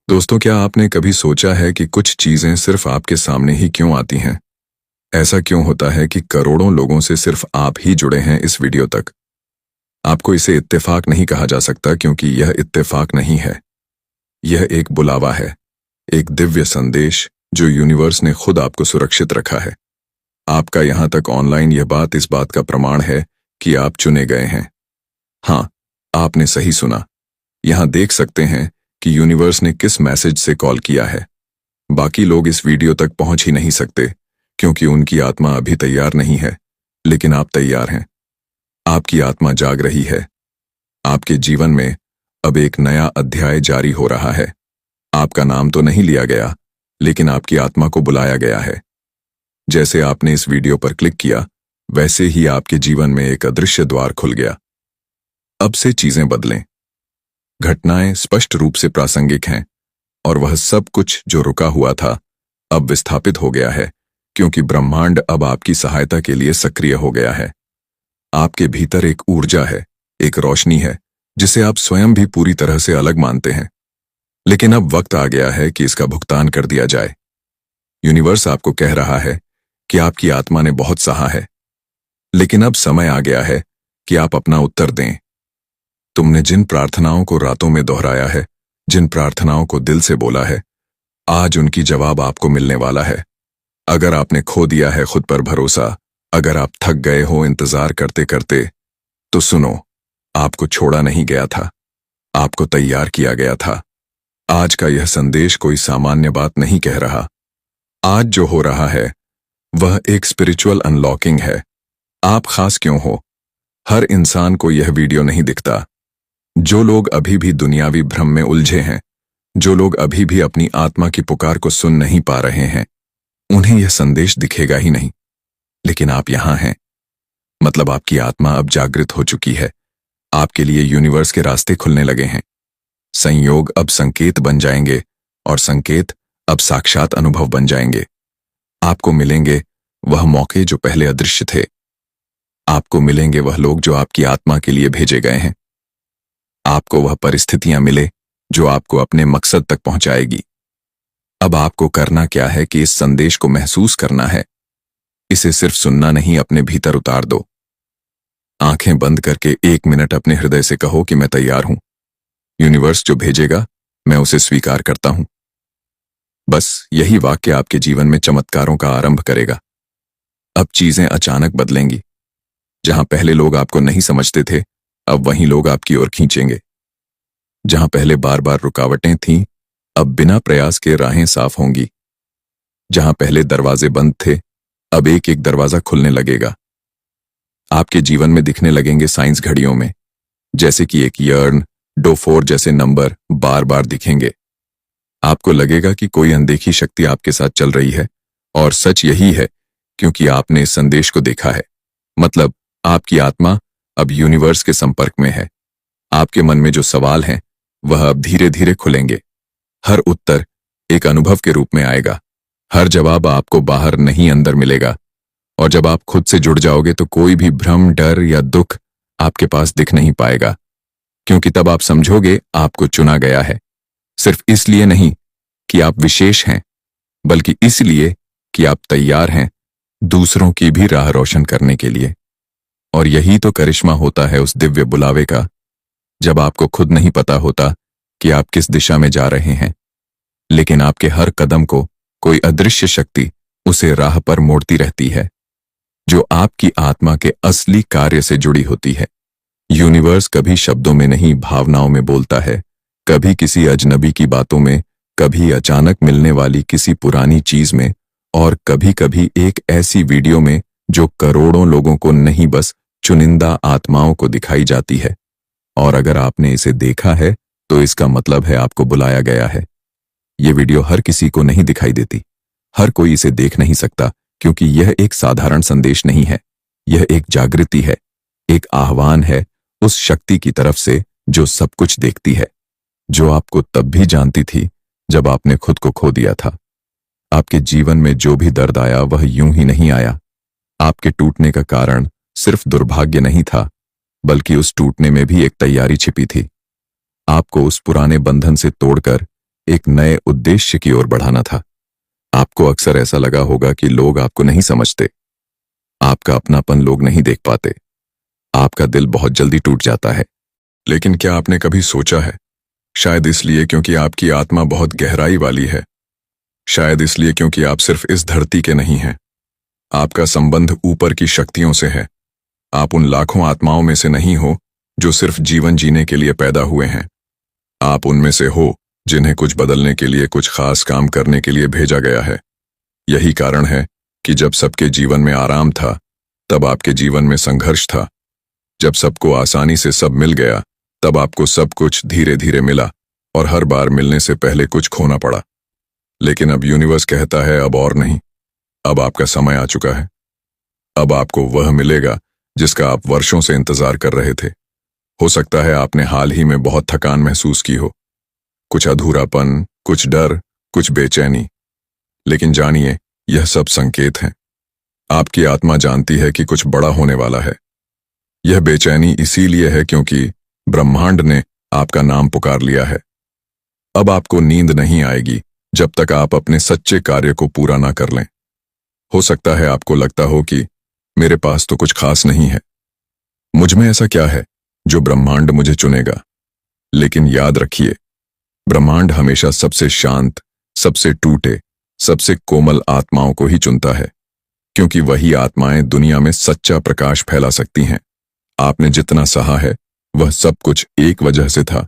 दोस्तों, क्या आपने कभी सोचा है कि कुछ चीजें सिर्फ आपके सामने ही क्यों आती हैं? ऐसा क्यों होता है कि करोड़ों लोगों से सिर्फ आप ही जुड़े हैं इस वीडियो तक? आपको इसे इत्तेफाक नहीं कहा जा सकता क्योंकि यह इत्तेफाक नहीं है। यह एक बुलावा है, एक दिव्य संदेश जो यूनिवर्स ने खुद आपको सुरक्षित रखा है। आपका यहां तक ऑनलाइन यह बात इस बात का प्रमाण है कि आप चुने गए हैं। हाँ, आपने सही सुना। यहां देख सकते हैं कि यूनिवर्स ने किस मैसेज से कॉल किया है। बाकी लोग इस वीडियो तक पहुंच ही नहीं सकते क्योंकि उनकी आत्मा अभी तैयार नहीं है, लेकिन आप तैयार हैं। आपकी आत्मा जाग रही है। आपके जीवन में अब एक नया अध्याय जारी हो रहा है। आपका नाम तो नहीं लिया गया, लेकिन आपकी आत्मा को बुलाया गया है। जैसे आपने इस वीडियो पर क्लिक किया, वैसे ही आपके जीवन में एक अदृश्य द्वार खुल गया। अब से चीजें बदलें। घटनाएं स्पष्ट रूप से प्रासंगिक हैं और वह सब कुछ जो रुका हुआ था अब विस्थापित हो गया है, क्योंकि ब्रह्मांड अब आपकी सहायता के लिए सक्रिय हो गया है। आपके भीतर एक ऊर्जा है, एक रोशनी है जिसे आप स्वयं भी पूरी तरह से अलग मानते हैं। लेकिन अब वक्त आ गया है कि इसका भुगतान कर दिया जाए। यूनिवर्स आपको कह रहा है कि आपकी आत्मा ने बहुत सहा है, लेकिन अब समय आ गया है कि आप अपना उत्तर दें। तुमने जिन प्रार्थनाओं को रातों में दोहराया है, जिन प्रार्थनाओं को दिल से बोला है, आज उनकी जवाब आपको मिलने वाला है। अगर आपने खो दिया है खुद पर भरोसा, अगर आप थक गए हो इंतजार करते करते, तो सुनो, आपको छोड़ा नहीं गया था, आपको तैयार किया गया था। आज का यह संदेश कोई सामान्य बात नहीं कह रहा। आज जो हो रहा है वह एक स्पिरिचुअल अनलॉकिंग है। आप खास क्यों हो? हर इंसान को यह वीडियो नहीं दिखता। जो लोग अभी भी दुनियावी भ्रम में उलझे हैं, जो लोग अभी भी अपनी आत्मा की पुकार को सुन नहीं पा रहे हैं, उन्हें यह संदेश दिखेगा ही नहीं। लेकिन आप यहां हैं, मतलब आपकी आत्मा अब जागृत हो चुकी है। आपके लिए यूनिवर्स के रास्ते खुलने लगे हैं। संयोग अब संकेत बन जाएंगे और संकेत अब साक्षात अनुभव बन जाएंगे। आपको मिलेंगे वह मौके जो पहले अदृश्य थे। आपको मिलेंगे वह लोग जो आपकी आत्मा के लिए भेजे गए हैं। आपको वह परिस्थितियां मिले जो आपको अपने मकसद तक पहुंचाएगी। अब आपको करना क्या है कि इस संदेश को महसूस करना है। इसे सिर्फ सुनना नहीं, अपने भीतर उतार दो। आंखें बंद करके 1 मिनट अपने हृदय से कहो कि मैं तैयार हूं। यूनिवर्स जो भेजेगा मैं उसे स्वीकार करता हूं। बस यही वाक्य आपके जीवन में चमत्कारों का आरंभ करेगा। अब चीजें अचानक बदलेंगी। जहां पहले लोग आपको नहीं समझते थे, अब वहीं लोग आपकी ओर खींचेंगे। जहां पहले बार बार रुकावटें थीं, अब बिना प्रयास के राहें साफ होंगी। जहां पहले दरवाजे बंद थे, अब एक एक दरवाजा खुलने लगेगा। आपके जीवन में दिखने लगेंगे साइंस घड़ियों में, जैसे कि एक यर्न, डो4 जैसे नंबर बार बार दिखेंगे। आपको लगेगा कि कोई अनदेखी शक्ति आपके साथ चल रही है, और सच यही है क्योंकि आपने इस संदेश को देखा है। मतलब आपकी आत्मा अब यूनिवर्स के संपर्क में है। आपके मन में जो सवाल हैं वह अब धीरे धीरे खुलेंगे। हर उत्तर एक अनुभव के रूप में आएगा। हर जवाब आपको बाहर नहीं, अंदर मिलेगा। और जब आप खुद से जुड़ जाओगे तो कोई भी भ्रम, डर या दुख आपके पास दिख नहीं पाएगा, क्योंकि तब आप समझोगे आपको चुना गया है। सिर्फ इसलिए नहीं कि आप विशेष हैं, बल्कि इसलिए कि आप तैयार हैं दूसरों की भी राह रोशन करने के लिए। और यही तो करिश्मा होता है उस दिव्य बुलावे का, जब आपको खुद नहीं पता होता कि आप किस दिशा में जा रहे हैं, लेकिन आपके हर कदम को कोई अदृश्य शक्ति उसे राह पर मोड़ती रहती है, जो आपकी आत्मा के असली कार्य से जुड़ी होती है। यूनिवर्स कभी शब्दों में नहीं, भावनाओं में बोलता है। कभी किसी अजनबी की बातों में, कभी अचानक मिलने वाली किसी पुरानी चीज में, और कभी कभी एक ऐसी वीडियो में जो करोड़ों लोगों को नहीं, बस चुनिंदा आत्माओं को दिखाई जाती है। और अगर आपने इसे देखा है तो इसका मतलब है आपको बुलाया गया है। ये वीडियो हर किसी को नहीं दिखाई देती। हर कोई इसे देख नहीं सकता, क्योंकि यह एक साधारण संदेश नहीं है। यह एक जागृति है, एक आह्वान है उस शक्ति की तरफ से जो सब कुछ देखती है, जो आपको तब भी जानती थी जब आपने खुद को खो दिया था। आपके जीवन में जो भी दर्द आया वह यूं ही नहीं आया। आपके टूटने का कारण सिर्फ दुर्भाग्य नहीं था, बल्कि उस टूटने में भी एक तैयारी छिपी थी। आपको उस पुराने बंधन से तोड़कर एक नए उद्देश्य की ओर बढ़ाना था। आपको अक्सर ऐसा लगा होगा कि लोग आपको नहीं समझते, आपका अपनापन लोग नहीं देख पाते, आपका दिल बहुत जल्दी टूट जाता है। लेकिन क्या आपने कभी सोचा है, शायद इसलिए क्योंकि आपकी आत्मा बहुत गहराई वाली है, शायद इसलिए क्योंकि आप सिर्फ इस धरती के नहीं हैं। आपका संबंध ऊपर की शक्तियों से है। आप उन लाखों आत्माओं में से नहीं हो जो सिर्फ जीवन जीने के लिए पैदा हुए हैं। आप उनमें से हो जिन्हें कुछ बदलने के लिए, कुछ खास काम करने के लिए भेजा गया है। यही कारण है कि जब सबके जीवन में आराम था, तब आपके जीवन में संघर्ष था। जब सबको आसानी से सब मिल गया, तब आपको सब कुछ धीरे धीरे मिला और हर बार मिलने से पहले कुछ खोना पड़ा। लेकिन अब यूनिवर्स कहता है, अब और नहीं, अब आपका समय आ चुका है। अब आपको वह मिलेगा जिसका आप वर्षों से इंतजार कर रहे थे। हो सकता है आपने हाल ही में बहुत थकान महसूस की हो, कुछ अधूरापन, कुछ डर, कुछ बेचैनी। लेकिन जानिए, यह सब संकेत हैं। आपकी आत्मा जानती है कि कुछ बड़ा होने वाला है। यह बेचैनी इसीलिए है क्योंकि ब्रह्मांड ने आपका नाम पुकार लिया है। अब आपको नींद नहीं आएगी जब तक आप अपने सच्चे कार्य को पूरा ना कर लें। हो सकता है आपको लगता हो कि मेरे पास तो कुछ खास नहीं है, मुझ में ऐसा क्या है जो ब्रह्मांड मुझे चुनेगा। लेकिन याद रखिए, ब्रह्मांड हमेशा सबसे शांत, सबसे टूटे, सबसे कोमल आत्माओं को ही चुनता है, क्योंकि वही आत्माएं दुनिया में सच्चा प्रकाश फैला सकती हैं। आपने जितना सहा है वह सब कुछ एक वजह से था,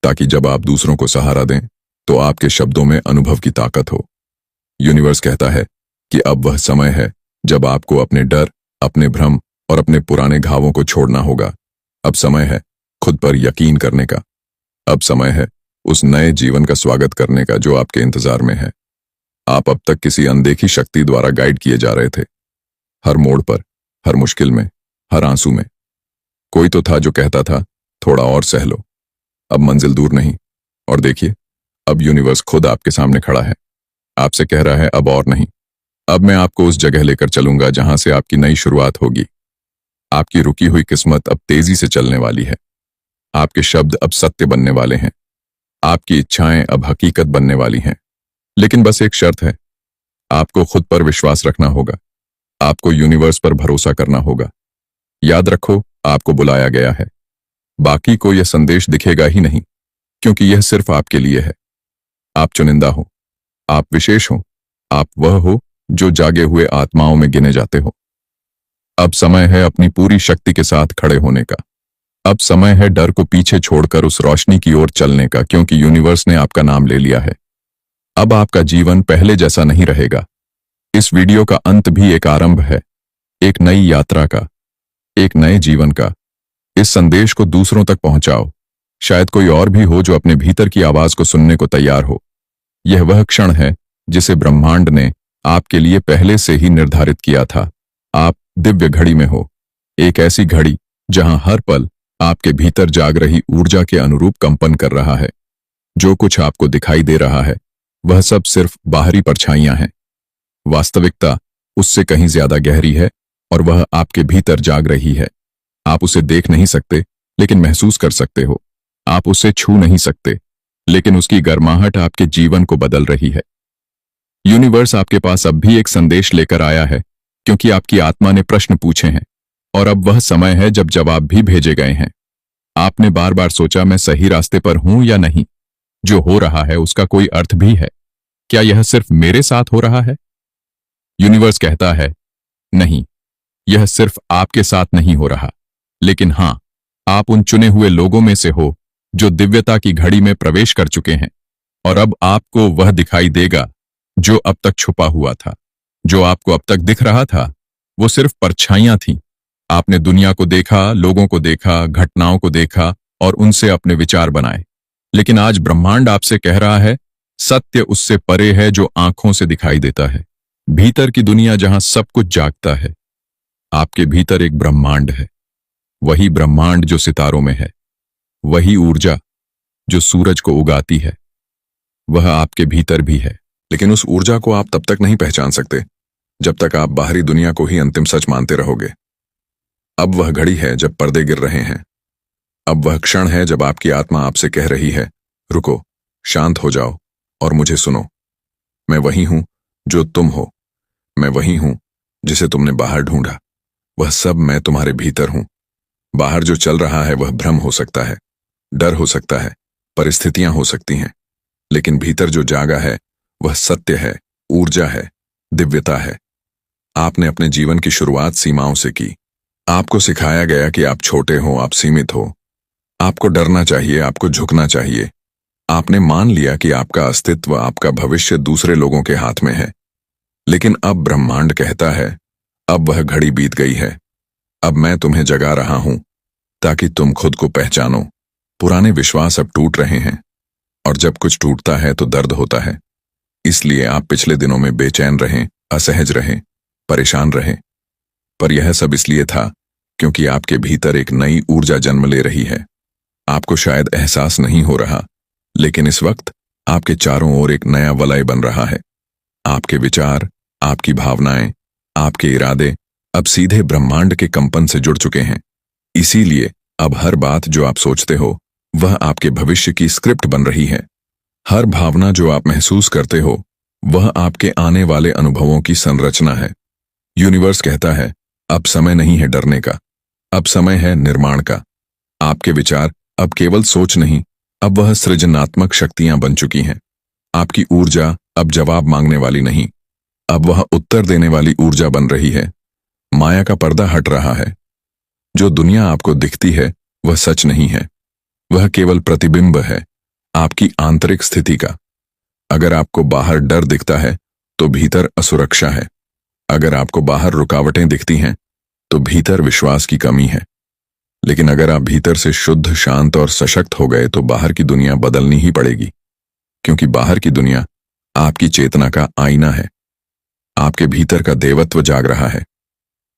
ताकि जब आप दूसरों को सहारा दें तो आपके शब्दों में अनुभव की ताकत हो। यूनिवर्स कहता है कि अब वह समय है जब आपको अपने डर, अपने भ्रम और अपने पुराने घावों को छोड़ना होगा। अब समय है खुद पर यकीन करने का। अब समय है उस नए जीवन का स्वागत करने का जो आपके इंतजार में है। आप अब तक किसी अनदेखी शक्ति द्वारा गाइड किए जा रहे थे। हर मोड़ पर, हर मुश्किल में, हर आंसू में कोई तो था जो कहता था, थोड़ा और सह लो, अब मंजिल दूर नहीं। और देखिए, अब यूनिवर्स खुद आपके सामने खड़ा है, आपसे कह रहा है, अब और नहीं। अब मैं आपको उस जगह लेकर चलूंगा जहां से आपकी नई शुरुआत होगी। आपकी रुकी हुई किस्मत अब तेजी से चलने वाली है। आपके शब्द अब सत्य बनने वाले हैं। आपकी इच्छाएं अब हकीकत बनने वाली हैं। लेकिन बस एक शर्त है, आपको खुद पर विश्वास रखना होगा। आपको यूनिवर्स पर भरोसा करना होगा। याद रखो, आपको बुलाया गया है। बाकी को यह संदेश दिखेगा ही नहीं, क्योंकि यह सिर्फ आपके लिए है। आप चुनिंदा हो, आप विशेष हो, आप वह हो जो जागे हुए आत्माओं में गिने जाते हो। अब समय है अपनी पूरी शक्ति के साथ खड़े होने का। अब समय है डर को पीछे छोड़कर उस रोशनी की ओर चलने का, क्योंकि यूनिवर्स ने आपका नाम ले लिया है। अब आपका जीवन पहले जैसा नहीं रहेगा। इस वीडियो का अंत भी एक आरंभ है, एक नई यात्रा का, एक नए जीवन का। इस संदेश को दूसरों तक पहुंचाओ। शायद कोई और भी हो जो अपने भीतर की आवाज को सुनने को तैयार हो। यह वह क्षण है जिसे ब्रह्मांड ने आपके लिए पहले से ही निर्धारित किया था। आप दिव्य घड़ी में हो, एक ऐसी घड़ी जहां हर पल आपके भीतर जाग रही ऊर्जा के अनुरूप कंपन कर रहा है। जो कुछ आपको दिखाई दे रहा है वह सब सिर्फ बाहरी परछाइयां हैं। वास्तविकता उससे कहीं ज्यादा गहरी है और वह आपके भीतर जाग रही है। आप उसे देख नहीं सकते, लेकिन महसूस कर सकते हो। आप उसे छू नहीं सकते, लेकिन उसकी गर्माहट आपके जीवन को बदल रही है। यूनिवर्स आपके पास अब भी एक संदेश लेकर आया है, क्योंकि आपकी आत्मा ने प्रश्न पूछे हैं और अब वह समय है जब जवाब भी भेजे गए हैं। आपने बार बार सोचा, मैं सही रास्ते पर हूं या नहीं? जो हो रहा है उसका कोई अर्थ भी है? क्या यह सिर्फ मेरे साथ हो रहा है? यूनिवर्स कहता है, नहीं, यह सिर्फ आपके साथ नहीं हो रहा, लेकिन हां, आप उन चुने हुए लोगों में से हो जो दिव्यता की घड़ी में प्रवेश कर चुके हैं। और अब आपको वह दिखाई देगा जो अब तक छुपा हुआ था। जो आपको अब तक दिख रहा था वो सिर्फ परछाइयां थीं। आपने दुनिया को देखा, लोगों को देखा, घटनाओं को देखा और उनसे अपने विचार बनाए। लेकिन आज ब्रह्मांड आपसे कह रहा है, सत्य उससे परे है जो आंखों से दिखाई देता है। भीतर की दुनिया जहां सब कुछ जागता है, आपके भीतर एक ब्रह्मांड है। वही ब्रह्मांड जो सितारों में है, वही ऊर्जा जो सूरज को उगाती है, वह आपके भीतर भी है। लेकिन उस ऊर्जा को आप तब तक नहीं पहचान सकते जब तक आप बाहरी दुनिया को ही अंतिम सच मानते रहोगे। अब वह घड़ी है जब पर्दे गिर रहे हैं। अब वह क्षण है जब आपकी आत्मा आपसे कह रही है, रुको, शांत हो जाओ, और मुझे सुनो। मैं वही हूं जो तुम हो। मैं वही हूं जिसे तुमने बाहर ढूंढा। वह सब मैं तुम्हारे भीतर हूं। बाहर जो चल रहा है वह भ्रम हो सकता है, डर हो सकता है, परिस्थितियां हो सकती हैं, लेकिन भीतर जो जागा है वह सत्य है, ऊर्जा है, दिव्यता है। आपने अपने जीवन की शुरुआत सीमाओं से की। आपको सिखाया गया कि आप छोटे हो, आप सीमित हो, आपको डरना चाहिए, आपको झुकना चाहिए। आपने मान लिया कि आपका अस्तित्व, आपका भविष्य दूसरे लोगों के हाथ में है। लेकिन अब ब्रह्मांड कहता है, अब वह घड़ी बीत गई है। अब मैं तुम्हें जगा रहा हूं ताकि तुम खुद को पहचानो। पुराने विश्वास अब टूट रहे हैं, और जब कुछ टूटता है तो दर्द होता है। इसलिए आप पिछले दिनों में बेचैन रहें, असहज रहें, परेशान रहें। पर यह सब इसलिए था क्योंकि आपके भीतर एक नई ऊर्जा जन्म ले रही है। आपको शायद एहसास नहीं हो रहा, लेकिन इस वक्त आपके चारों ओर एक नया वलय बन रहा है। आपके विचार, आपकी भावनाएं, आपके इरादे अब सीधे ब्रह्मांड के कंपन से जुड़ चुके हैं। इसीलिए अब हर बात जो आप सोचते हो वह आपके भविष्य की स्क्रिप्ट बन रही है। हर भावना जो आप महसूस करते हो वह आपके आने वाले अनुभवों की संरचना है। यूनिवर्स कहता है, अब समय नहीं है डरने का, अब समय है निर्माण का। आपके विचार अब केवल सोच नहीं, अब वह सृजनात्मक शक्तियां बन चुकी हैं। आपकी ऊर्जा अब जवाब मांगने वाली नहीं, अब वह उत्तर देने वाली ऊर्जा बन रही है। माया का पर्दा हट रहा है। जो दुनिया आपको दिखती है वह सच नहीं है, वह केवल प्रतिबिंब है आपकी आंतरिक स्थिति का। अगर आपको बाहर डर दिखता है तो भीतर असुरक्षा है। अगर आपको बाहर रुकावटें दिखती हैं तो भीतर विश्वास की कमी है। लेकिन अगर आप भीतर से शुद्ध, शांत और सशक्त हो गए तो बाहर की दुनिया बदलनी ही पड़ेगी, क्योंकि बाहर की दुनिया आपकी चेतना का आईना है। आपके भीतर का देवत्व जाग रहा है।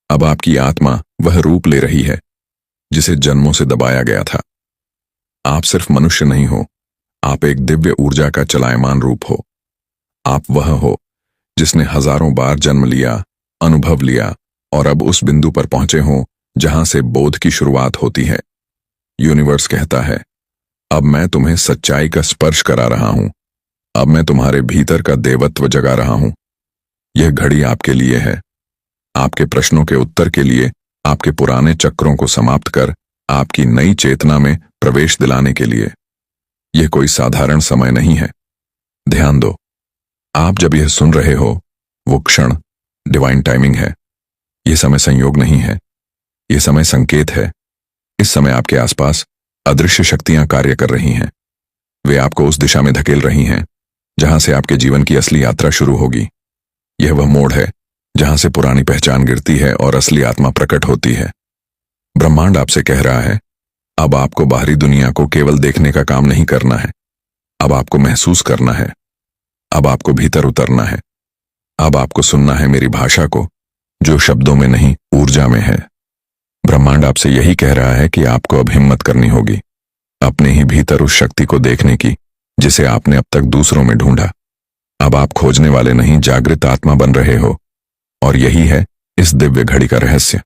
अब आपकी आत्मा वह रूप ले रही है जिसे जन्मों से दबाया गया था। आप सिर्फ मनुष्य नहीं हो, आप एक दिव्य ऊर्जा का चलायमान रूप हो। आप वह हो जिसने हजारों बार जन्म लिया, अनुभव लिया और अब उस बिंदु पर पहुंचे हो जहां से बोध की शुरुआत होती है। यूनिवर्स कहता है, अब मैं तुम्हें सच्चाई का स्पर्श करा रहा हूं। अब मैं तुम्हारे भीतर का देवत्व जगा रहा हूं। यह घड़ी आपके लिए है, आपके प्रश्नों के उत्तर के लिए, आपके पुराने चक्रों को समाप्त कर आपकी नई चेतना में प्रवेश दिलाने के लिए। यह कोई साधारण समय नहीं है। ध्यान दो, आप जब यह सुन रहे हो वो क्षण डिवाइन टाइमिंग है। यह समय संयोग नहीं है, यह समय संकेत है। इस समय आपके आसपास अदृश्य शक्तियां कार्य कर रही हैं। वे आपको उस दिशा में धकेल रही हैं जहां से आपके जीवन की असली यात्रा शुरू होगी। यह वह मोड़ है जहां से पुरानी पहचान गिरती है और असली आत्मा प्रकट होती है। ब्रह्मांड आपसे कह रहा है, अब आपको बाहरी दुनिया को केवल देखने का काम नहीं करना है, अब आपको महसूस करना है। अब आपको भीतर उतरना है। अब आपको सुनना है मेरी भाषा को, जो शब्दों में नहीं ऊर्जा में है। ब्रह्मांड आपसे यही कह रहा है कि आपको अब हिम्मत करनी होगी, अपने ही भीतर उस शक्ति को देखने की जिसे आपने अब तक दूसरों में ढूंढा। अब आप खोजने वाले नहीं, जागृत आत्मा बन रहे हो। और यही है इस दिव्य घड़ी का रहस्य।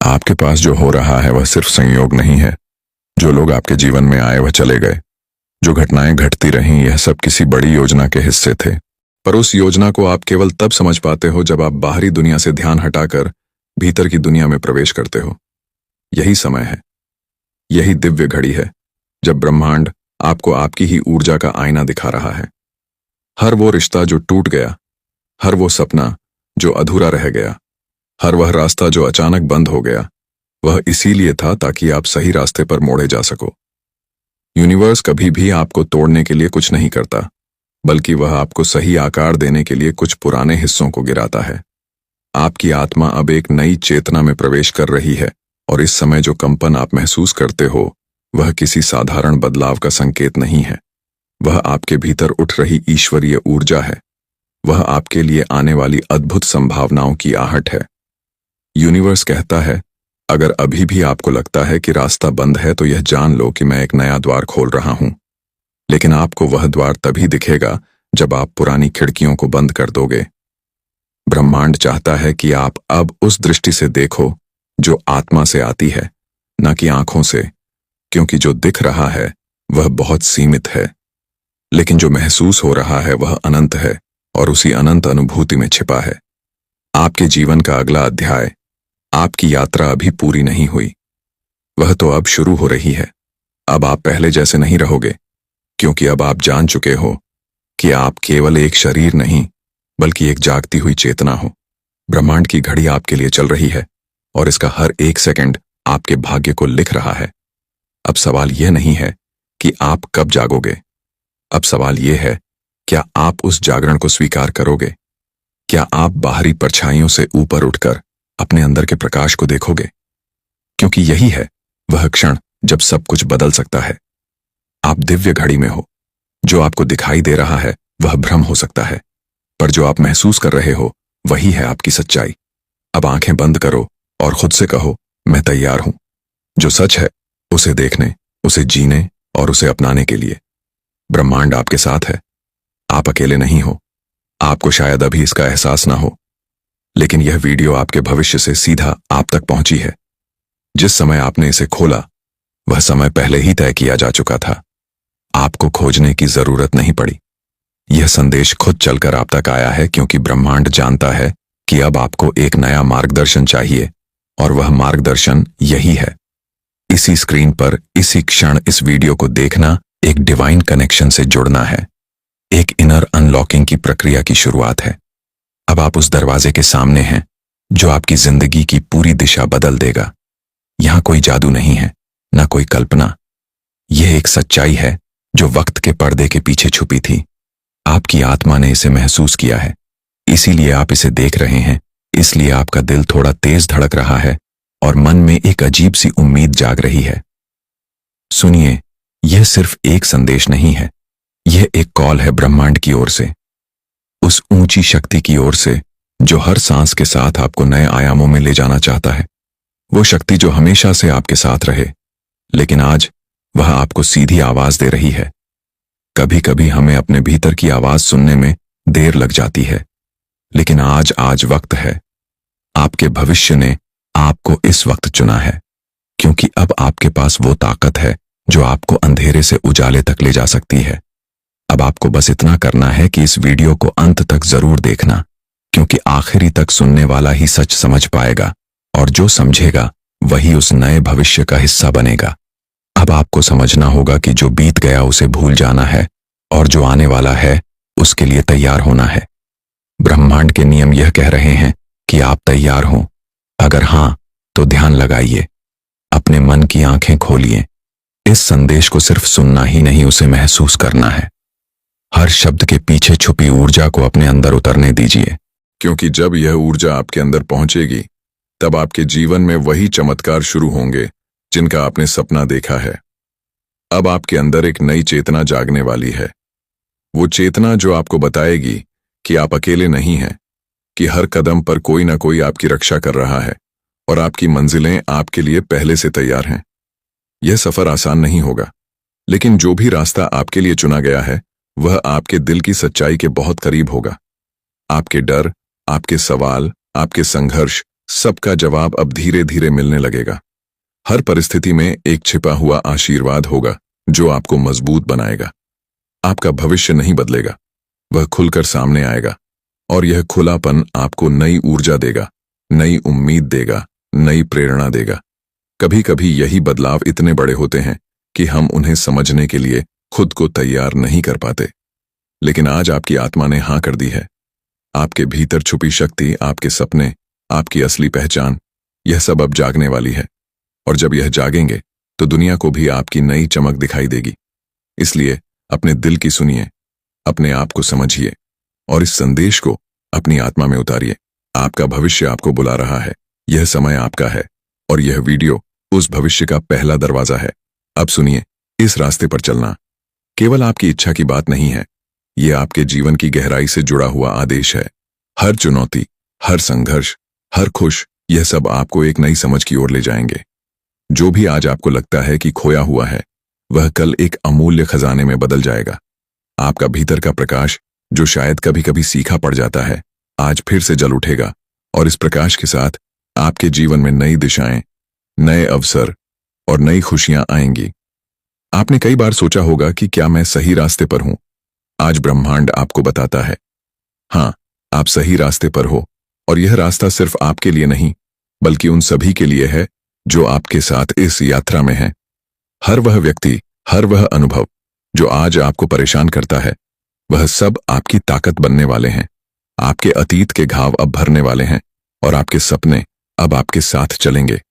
आपके पास जो हो रहा है वह सिर्फ संयोग नहीं है। जो लोग आपके जीवन में आए वह चले गए। जो घटनाएं घटती रहीं यह सब किसी बड़ी योजना के हिस्से थे। पर उस योजना को आप केवल तब समझ पाते हो जब आप बाहरी दुनिया से ध्यान हटाकर भीतर की दुनिया में प्रवेश करते हो। यही समय है, यही दिव्य घड़ी है जब ब्रह्मांड आपको आपकी ही ऊर्जा का आईना दिखा रहा है। हर वो रिश्ता जो टूट गया, हर वो सपना जो अधूरा रह गया, हर वह रास्ता जो अचानक बंद हो गया, वह इसीलिए था ताकि आप सही रास्ते पर मोड़े जा सको। यूनिवर्स कभी भी आपको तोड़ने के लिए कुछ नहीं करता, बल्कि वह आपको सही आकार देने के लिए कुछ पुराने हिस्सों को गिराता है। आपकी आत्मा अब एक नई चेतना में प्रवेश कर रही है, और इस समय जो कंपन आप महसूस करते हो वह किसी साधारण बदलाव का संकेत नहीं है। वह आपके भीतर उठ रही ईश्वरीय ऊर्जा है। वह आपके लिए आने वाली अद्भुत संभावनाओं की आहट है। यूनिवर्स कहता है, अगर अभी भी आपको लगता है कि रास्ता बंद है तो यह जान लो कि मैं एक नया द्वार खोल रहा हूं। लेकिन आपको वह द्वार तभी दिखेगा जब आप पुरानी खिड़कियों को बंद कर दोगे। ब्रह्मांड चाहता है कि आप अब उस दृष्टि से देखो जो आत्मा से आती है, न कि आंखों से, क्योंकि जो दिख रहा है वह बहुत सीमित है, लेकिन जो महसूस हो रहा है वह अनंत है और उसी अनंत अनुभूति में छिपा है। आपके जीवन का अगला अध्याय, आपकी यात्रा अभी पूरी नहीं हुई, वह तो अब शुरू हो रही है। अब आप पहले जैसे नहीं रहोगे, क्योंकि अब आप जान चुके हो कि आप केवल एक शरीर नहीं बल्कि एक जागती हुई चेतना हो। ब्रह्मांड की घड़ी आपके लिए चल रही है और इसका हर एक सेकंड आपके भाग्य को लिख रहा है। अब सवाल यह नहीं है कि आप कब जागोगे, अब सवाल यह है, क्या आप उस जागरण को स्वीकार करोगे? क्या आप बाहरी परछाइयों से ऊपर उठकर अपने अंदर के प्रकाश को देखोगे? क्योंकि यही है वह क्षण जब सब कुछ बदल सकता है। आप दिव्य घड़ी में हो। जो आपको दिखाई दे रहा है वह भ्रम हो सकता है, पर जो आप महसूस कर रहे हो वही है आपकी सच्चाई। अब आंखें बंद करो और खुद से कहो, मैं तैयार हूं जो सच है उसे देखने, उसे जीने और उसे अपनाने के लिए। ब्रह्मांड आपके साथ है। आप अकेले नहीं हो। आपको शायद अभी इसका एहसास ना हो, लेकिन यह वीडियो आपके भविष्य से सीधा आप तक पहुंची है। जिस समय आपने इसे खोला वह समय पहले ही तय किया जा चुका था। आपको खोजने की जरूरत नहीं पड़ी। यह संदेश खुद चलकर आप तक आया है, क्योंकि ब्रह्मांड जानता है कि अब आपको एक नया मार्गदर्शन चाहिए और वह मार्गदर्शन यही है। इसी स्क्रीन पर इसी क्षण इस वीडियो को देखना एक डिवाइन कनेक्शन से जुड़ना है। एक इनर अनलॉकिंग की प्रक्रिया की शुरुआत है। अब आप उस दरवाजे के सामने हैं जो आपकी जिंदगी की पूरी दिशा बदल देगा। यहां कोई जादू नहीं है, ना कोई कल्पना। यह एक सच्चाई है जो वक्त के पर्दे के पीछे छुपी थी। आपकी आत्मा ने इसे महसूस किया है, इसीलिए आप इसे देख रहे हैं। इसलिए आपका दिल थोड़ा तेज धड़क रहा है और मन में एक अजीब सी उम्मीद जाग रही है। सुनिए, यह सिर्फ एक संदेश नहीं है, यह एक कॉल है ब्रह्मांड की ओर से, उस ऊंची शक्ति की ओर से जो हर सांस के साथ आपको नए आयामों में ले जाना चाहता है। वो शक्ति जो हमेशा से आपके साथ रहे, लेकिन आज वह आपको सीधी आवाज दे रही है। कभी कभी हमें अपने भीतर की आवाज सुनने में देर लग जाती है, लेकिन आज वक्त है। आपके भविष्य ने आपको इस वक्त चुना है, क्योंकि अब आपके पास वो ताकत है जो आपको अंधेरे से उजाले तक ले जा सकती है। अब आपको बस इतना करना है कि इस वीडियो को अंत तक जरूर देखना, क्योंकि आखिरी तक सुनने वाला ही सच समझ पाएगा और जो समझेगा वही उस नए भविष्य का हिस्सा बनेगा। अब आपको समझना होगा कि जो बीत गया उसे भूल जाना है और जो आने वाला है उसके लिए तैयार होना है। ब्रह्मांड के नियम यह कह रहे हैं कि आप तैयार हों। अगर हां, तो ध्यान लगाइए, अपने मन की आंखें खोलिए। इस संदेश को सिर्फ सुनना ही नहीं, उसे महसूस करना है। हर शब्द के पीछे छुपी ऊर्जा को अपने अंदर उतरने दीजिए, क्योंकि जब यह ऊर्जा आपके अंदर पहुंचेगी तब आपके जीवन में वही चमत्कार शुरू होंगे जिनका आपने सपना देखा है। अब आपके अंदर एक नई चेतना जागने वाली है। वो चेतना जो आपको बताएगी कि आप अकेले नहीं हैं, कि हर कदम पर कोई ना कोई आपकी रक्षा कर रहा है और आपकी मंजिलें आपके लिए पहले से तैयार हैं। यह सफर आसान नहीं होगा, लेकिन जो भी रास्ता आपके लिए चुना गया है वह आपके दिल की सच्चाई के बहुत करीब होगा। आपके डर, आपके सवाल, आपके संघर्ष, सबका जवाब अब धीरे धीरे मिलने लगेगा। हर परिस्थिति में एक छिपा हुआ आशीर्वाद होगा जो आपको मजबूत बनाएगा। आपका भविष्य नहीं बदलेगा, वह खुलकर सामने आएगा और यह खुलापन आपको नई ऊर्जा देगा, नई उम्मीद देगा, नई प्रेरणा देगा। कभी कभी यही बदलाव इतने बड़े होते हैं कि हम उन्हें समझने के लिए खुद को तैयार नहीं कर पाते, लेकिन आज आपकी आत्मा ने हां कर दी है। आपके भीतर छुपी शक्ति, आपके सपने, आपकी असली पहचान, यह सब अब जागने वाली है। और जब यह जागेंगे तो दुनिया को भी आपकी नई चमक दिखाई देगी। इसलिए अपने दिल की सुनिए, अपने आप को समझिए और इस संदेश को अपनी आत्मा में उतारिए। आपका भविष्य आपको बुला रहा है। यह समय आपका है और यह वीडियो उस भविष्य का पहला दरवाजा है। अब सुनिए, इस रास्ते पर चलना केवल आपकी इच्छा की बात नहीं है, यह आपके जीवन की गहराई से जुड़ा हुआ आदेश है। हर चुनौती, हर संघर्ष, हर खुश, यह सब आपको एक नई समझ की ओर ले जाएंगे। जो भी आज आपको लगता है कि खोया हुआ है, वह कल एक अमूल्य खजाने में बदल जाएगा। आपका भीतर का प्रकाश, जो शायद कभी कभी सीखा पड़ जाता है, आज फिर से जल उठेगा और इस प्रकाश के साथ आपके जीवन में नई दिशाएं, नए अवसर और नई खुशियां आएंगी। आपने कई बार सोचा होगा कि क्या मैं सही रास्ते पर हूं, आज ब्रह्मांड आपको बताता है, हाँ, आप सही रास्ते पर हो और यह रास्ता सिर्फ आपके लिए नहीं, बल्कि उन सभी के लिए है जो आपके साथ इस यात्रा में हैं। हर वह व्यक्ति, हर वह अनुभव जो आज आपको परेशान करता है, वह सब आपकी ताकत बनने वाले हैं। आपके अतीत के घाव अब भरने वाले हैं और आपके सपने अब आपके साथ चलेंगे।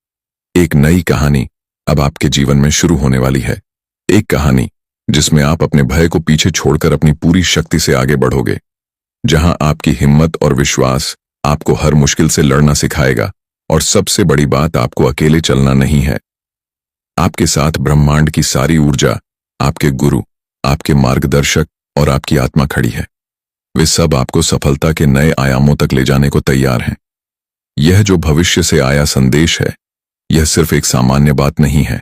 एक नई कहानी अब आपके जीवन में शुरू होने वाली है। एक कहानी जिसमें आप अपने भय को पीछे छोड़कर अपनी पूरी शक्ति से आगे बढ़ोगे, जहां आपकी हिम्मत और विश्वास आपको हर मुश्किल से लड़ना सिखाएगा और सबसे बड़ी बात, आपको अकेले चलना नहीं है। आपके साथ ब्रह्मांड की सारी ऊर्जा, आपके गुरु, आपके मार्गदर्शक और आपकी आत्मा खड़ी है। वे सब आपको सफलता के नए आयामों तक ले जाने को तैयार हैं। यह जो भविष्य से आया संदेश है, यह सिर्फ एक सामान्य बात नहीं है।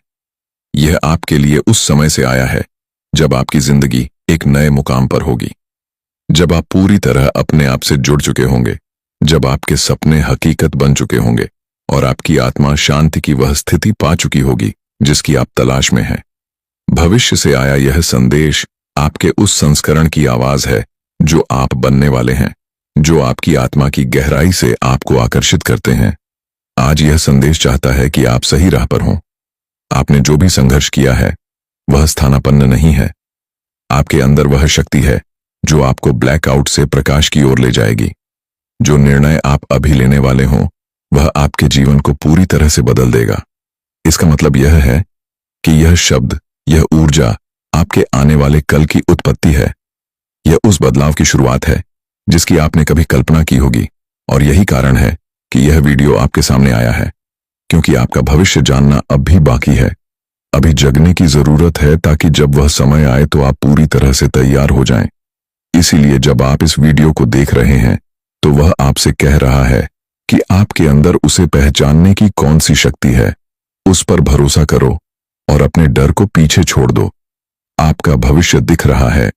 यह आपके लिए उस समय से आया है जब आपकी जिंदगी एक नए मुकाम पर होगी, जब आप पूरी तरह अपने आप से जुड़ चुके होंगे, जब आपके सपने हकीकत बन चुके होंगे और आपकी आत्मा शांति की वह स्थिति पा चुकी होगी जिसकी आप तलाश में हैं। भविष्य से आया यह संदेश आपके उस संस्करण की आवाज है जो आप बनने वाले हैं, जो आपकी आत्मा की गहराई से आपको आकर्षित करते हैं। आज यह संदेश चाहता है कि आप सही राह पर हों। आपने जो भी संघर्ष किया है वह स्थानापन्न नहीं है। आपके अंदर वह शक्ति है जो आपको ब्लैकआउट से प्रकाश की ओर ले जाएगी। जो निर्णय आप अभी लेने वाले हों वह आपके जीवन को पूरी तरह से बदल देगा। इसका मतलब यह है कि यह शब्द, यह ऊर्जा आपके आने वाले कल की उत्पत्ति है। यह उस बदलाव की शुरुआत है जिसकी आपने कभी कल्पना की होगी और यही कारण है कि यह वीडियो आपके सामने आया है, क्योंकि आपका भविष्य जानना अब भी बाकी है। अभी जगने की जरूरत है ताकि जब वह समय आए तो आप पूरी तरह से तैयार हो जाएं। इसीलिए जब आप इस वीडियो को देख रहे हैं तो वह आपसे कह रहा है कि आपके अंदर उसे पहचानने की कौन सी शक्ति है। उस पर भरोसा करो और अपने डर को पीछे छोड़ दो। आपका भविष्य दिख रहा है।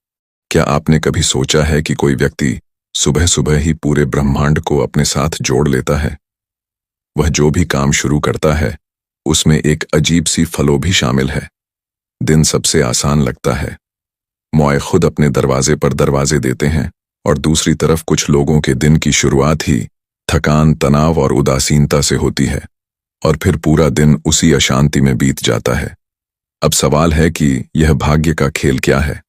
क्या आपने कभी सोचा है कि कोई व्यक्ति सुबह सुबह ही पूरे ब्रह्मांड को अपने साथ जोड़ लेता है? वह जो भी काम शुरू करता है उसमें एक अजीब सी फ्लो भी शामिल है। दिन सबसे आसान लगता है, मौए खुद अपने दरवाजे पर दरवाजे देते हैं और दूसरी तरफ कुछ लोगों के दिन की शुरुआत ही थकान, तनाव और उदासीनता से होती है और फिर पूरा दिन उसी अशांति में बीत जाता है। अब सवाल है कि यह भाग्य का खेल क्या है?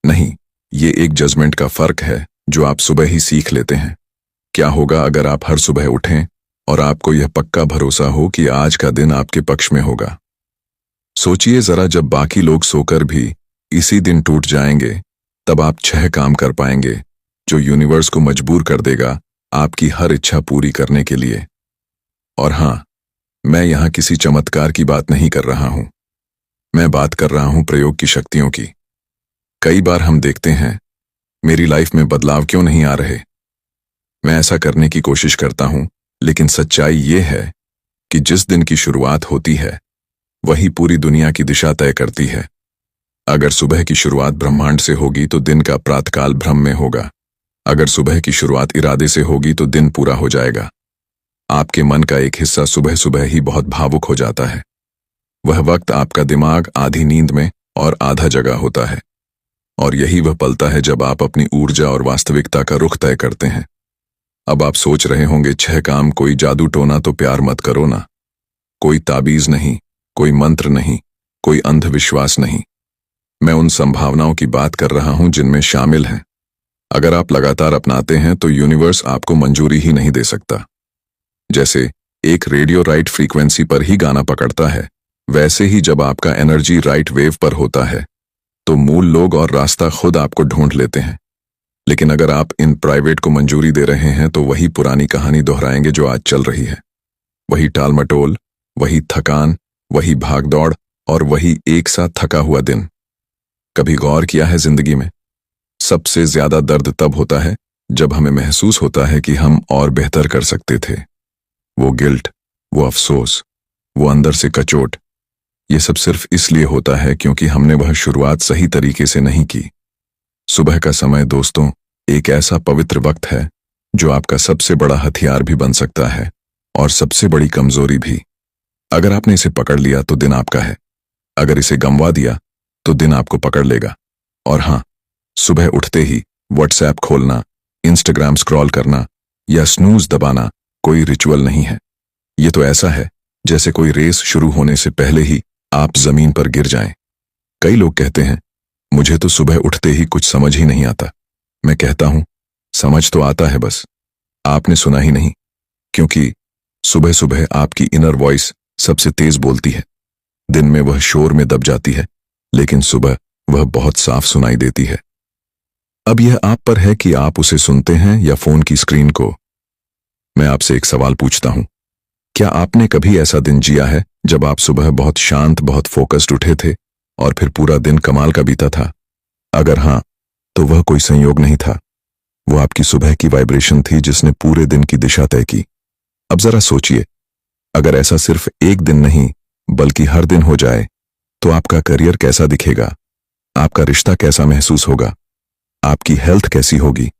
नहीं, ये एक जजमेंट का फर्क है जो आप सुबह ही सीख लेते हैं। क्या होगा अगर आप हर सुबह उठें और आपको यह पक्का भरोसा हो कि आज का दिन आपके पक्ष में होगा? सोचिए जरा, जब बाकी लोग सोकर भी इसी दिन टूट जाएंगे, तब आप 6 काम कर पाएंगे जो यूनिवर्स को मजबूर कर देगा आपकी हर इच्छा पूरी करने के लिए। और हाँ, मैं यहां किसी चमत्कार की बात नहीं कर रहा हूं, मैं बात कर रहा हूं प्रयोग की शक्तियों की। कई बार हम देखते हैं, मेरी लाइफ में बदलाव क्यों नहीं आ रहे? मैं ऐसा करने की कोशिश करता हूं, लेकिन सच्चाई ये है कि जिस दिन की शुरुआत होती है वही पूरी दुनिया की दिशा तय करती है। अगर सुबह की शुरुआत ब्रह्मांड से होगी तो दिन का प्रातःकाल भ्रम में होगा। अगर सुबह की शुरुआत इरादे से होगी तो दिन पूरा हो जाएगा। आपके मन का एक हिस्सा सुबह सुबह ही बहुत भावुक हो जाता है। वह वक्त आपका दिमाग आधी नींद में और आधा जगा होता है, और यही वह पलता है जब आप अपनी ऊर्जा और वास्तविकता का रुख तय करते हैं। अब आप सोच रहे होंगे, 6 काम, कोई जादू टोना तो प्यार मत करो ना। कोई ताबीज नहीं, कोई मंत्र नहीं, कोई अंधविश्वास नहीं। मैं उन संभावनाओं की बात कर रहा हूं जिनमें शामिल हैं। अगर आप लगातार अपनाते हैं तो यूनिवर्स आपको मंजूरी ही नहीं दे सकता। जैसे एक रेडियो राइट फ्रीक्वेंसी पर ही गाना पकड़ता है, वैसे ही जब आपका एनर्जी राइट वेव पर होता है तो मूल लोग और रास्ता खुद आपको ढूंढ लेते हैं। लेकिन अगर आप इन प्राइवेट को मंजूरी दे रहे हैं तो वही पुरानी कहानी दोहराएंगे जो आज चल रही है। वही टालमटोल, वही थकान, वही भागदौड़ और वही एक साथ थका हुआ दिन। कभी गौर किया है, जिंदगी में सबसे ज्यादा दर्द तब होता है जब हमें महसूस होता है कि हम और बेहतर कर सकते थे। वो गिल्ट, वो अफसोस, वो अंदर से कचोट, ये सब सिर्फ इसलिए होता है क्योंकि हमने वह शुरुआत सही तरीके से नहीं की। सुबह का समय दोस्तों एक ऐसा पवित्र वक्त है जो आपका सबसे बड़ा हथियार भी बन सकता है और सबसे बड़ी कमजोरी भी। अगर आपने इसे पकड़ लिया तो दिन आपका है, अगर इसे गंवा दिया तो दिन आपको पकड़ लेगा। और हाँ, सुबह उठते ही व्हाट्सएप खोलना, इंस्टाग्राम स्क्रॉल करना या स्नूज दबाना कोई रिचुअल नहीं है। ये तो ऐसा है जैसे कोई रेस शुरू होने से पहले ही आप जमीन पर गिर जाएं। कई लोग कहते हैं, मुझे तो सुबह उठते ही कुछ समझ ही नहीं आता। मैं कहता हूं, समझ तो आता है, बस आपने सुना ही नहीं, क्योंकि सुबह सुबह आपकी इनर वॉइस सबसे तेज बोलती है। दिन में वह शोर में दब जाती है, लेकिन सुबह वह बहुत साफ सुनाई देती है। अब यह आप पर है कि आप उसे सुनते हैं या फोन की स्क्रीन को। मैं आपसे एक सवाल पूछता हूं, क्या आपने कभी ऐसा दिन जिया है जब आप सुबह बहुत शांत, बहुत फोकस्ड उठे थे और फिर पूरा दिन कमाल का बीता था? अगर हां, तो वह कोई संयोग नहीं था, वो आपकी सुबह की वाइब्रेशन थी जिसने पूरे दिन की दिशा तय की। अब जरा सोचिए, अगर ऐसा सिर्फ एक दिन नहीं बल्कि हर दिन हो जाए तो आपका करियर कैसा दिखेगा, आपका रिश्ता कैसा महसूस होगा, आपकी हेल्थ कैसी होगी।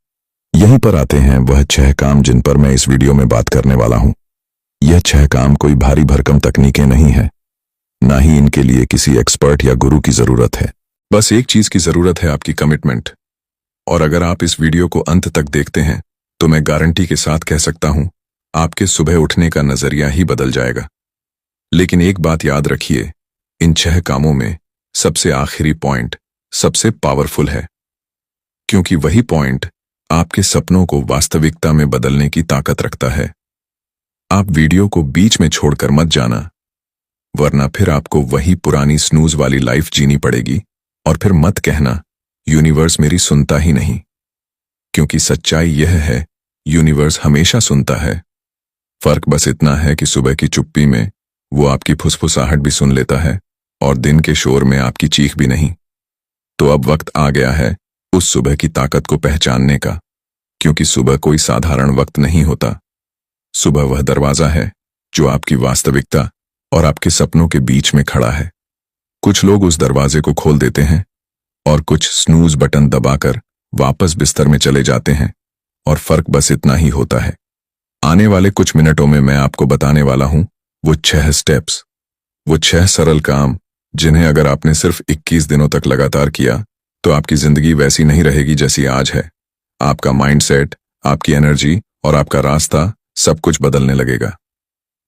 यहीं पर आते हैं वह 6 काम जिन पर मैं इस वीडियो में बात करने वाला हूं। यह 6 काम कोई भारी भरकम तकनीकें नहीं है, ना ही इनके लिए किसी एक्सपर्ट या गुरु की जरूरत है। बस एक चीज की जरूरत है, आपकी कमिटमेंट। और अगर आप इस वीडियो को अंत तक देखते हैं तो मैं गारंटी के साथ कह सकता हूं, आपके सुबह उठने का नजरिया ही बदल जाएगा। लेकिन एक बात याद रखिए, इन 6 कामों में सबसे आखिरी पॉइंट सबसे पावरफुल है, क्योंकि वही पॉइंट आपके सपनों को वास्तविकता में बदलने की ताकत रखता है। आप वीडियो को बीच में छोड़कर मत जाना, वरना फिर आपको वही पुरानी स्नूज वाली लाइफ जीनी पड़ेगी। और फिर मत कहना, यूनिवर्स मेरी सुनता ही नहीं, क्योंकि सच्चाई यह है, यूनिवर्स हमेशा सुनता है। फर्क बस इतना है कि सुबह की चुप्पी में वो आपकी फुसफुसाहट भी सुन लेता है और दिन के शोर में आपकी चीख भी नहीं। तो अब वक्त आ गया है उस सुबह की ताकत को पहचानने का, क्योंकि सुबह कोई साधारण वक्त नहीं होता। सुबह वह दरवाजा है जो आपकी वास्तविकता और आपके सपनों के बीच में खड़ा है। कुछ लोग उस दरवाजे को खोल देते हैं और कुछ स्नूज बटन दबाकर वापस बिस्तर में चले जाते हैं, और फर्क बस इतना ही होता है। आने वाले कुछ मिनटों में मैं आपको बताने वाला हूं वो 6 स्टेप्स, वो 6 सरल काम जिन्हें अगर आपने सिर्फ 21 दिनों तक लगातार किया तो आपकी जिंदगी वैसी नहीं रहेगी जैसी आज है। आपका माइंडसेट, आपकी एनर्जी और आपका रास्ता सब कुछ बदलने लगेगा।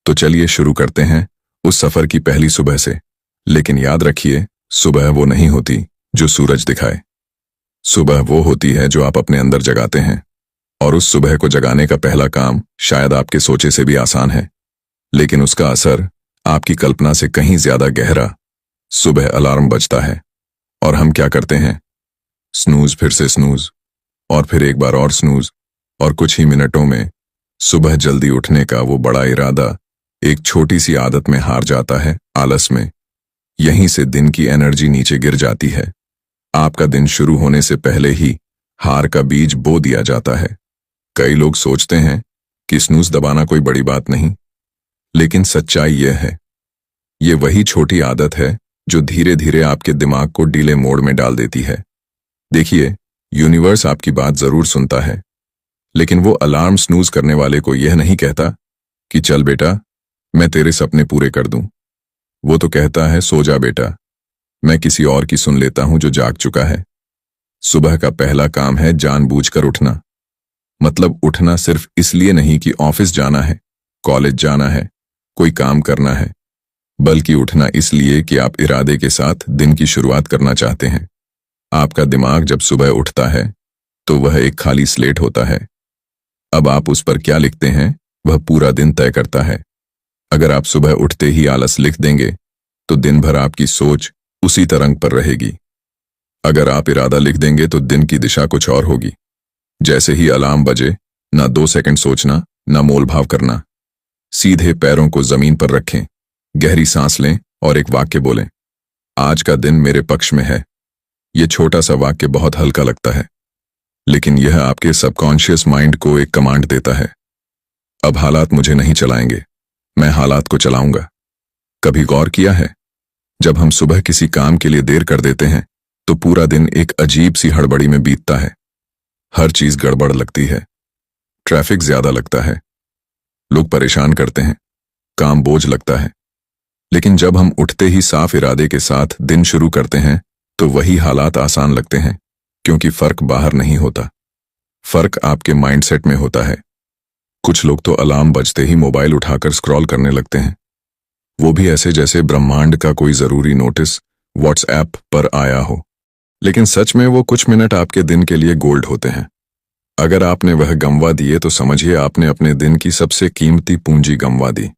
तो चलिए शुरू करते हैं उस सफर की पहली सुबह से। लेकिन याद रखिए, सुबह वो नहीं होती जो सूरज दिखाए। सुबह वो होती है जो आप अपने अंदर जगाते हैं, और उस सुबह को जगाने का पहला काम शायद आपके सोचे से भी आसान है, लेकिन उसका असर आपकी कल्पना से कहीं ज्यादा गहरा। सुबह अलार्म बजता है और हम क्या करते हैं? स्नूज, फिर से स्नूज, और फिर एक बार और स्नूज, और कुछ ही मिनटों में सुबह जल्दी उठने का वो बड़ा इरादा एक छोटी सी आदत में हार जाता है, आलस में। यहीं से दिन की एनर्जी नीचे गिर जाती है। आपका दिन शुरू होने से पहले ही हार का बीज बो दिया जाता है। कई लोग सोचते हैं कि स्नूज दबाना कोई बड़ी बात नहीं, लेकिन सच्चाई यह है, ये वही छोटी आदत है जो धीरे धीरे आपके दिमाग को डीले मोड में डाल देती है। देखिए, यूनिवर्स आपकी बात जरूर सुनता है, लेकिन वो अलार्म स्नूज करने वाले को यह नहीं कहता कि चल बेटा, मैं तेरे सपने पूरे कर दूं। वो तो कहता है, सो जा बेटा, मैं किसी और की सुन लेता हूं जो जाग चुका है। सुबह का पहला काम है जानबूझकर उठना। मतलब उठना सिर्फ इसलिए नहीं कि ऑफिस जाना है, कॉलेज जाना है, कोई काम करना है, बल्कि उठना इसलिए कि आप इरादे के साथ दिन की शुरुआत करना चाहते हैं। आपका दिमाग जब सुबह उठता है तो वह एक खाली स्लेट होता है। अब आप उस पर क्या लिखते हैं वह पूरा दिन तय करता है। अगर आप सुबह उठते ही आलस लिख देंगे तो दिन भर आपकी सोच उसी तरंग पर रहेगी। अगर आप इरादा लिख देंगे तो दिन की दिशा कुछ और होगी। जैसे ही अलार्म बजे, ना 2 सेकंड सोचना, ना मोल भाव करना, सीधे पैरों को जमीन पर रखें, गहरी सांस लें और एक वाक्य बोलें, आज का दिन मेरे पक्ष में है। यह छोटा सा वाक्य बहुत हल्का लगता है, लेकिन यह आपके सबकॉन्शियस माइंड को एक कमांड देता है, अब हालात मुझे नहीं चलाएंगे, मैं हालात को चलाऊंगा। कभी गौर किया है, जब हम सुबह किसी काम के लिए देर कर देते हैं तो पूरा दिन एक अजीब सी हड़बड़ी में बीतता है। हर चीज गड़बड़ लगती है, ट्रैफिक ज्यादा लगता है, लोग परेशान करते हैं, काम बोझ लगता है। लेकिन जब हम उठते ही साफ इरादे के साथ दिन शुरू करते हैं तो वही हालात आसान लगते हैं, क्योंकि फर्क बाहर नहीं होता, फर्क आपके माइंडसेट में होता है। कुछ लोग तो अलार्म बजते ही मोबाइल उठाकर स्क्रॉल करने लगते हैं, वो भी ऐसे जैसे ब्रह्मांड का कोई जरूरी नोटिस व्हाट्सएप पर आया हो। लेकिन सच में वो कुछ मिनट आपके दिन के लिए गोल्ड होते हैं। अगर आपने वह गंवा दिए तो समझिए आपने अपने दिन की सबसे कीमती पूंजी गंवा दी।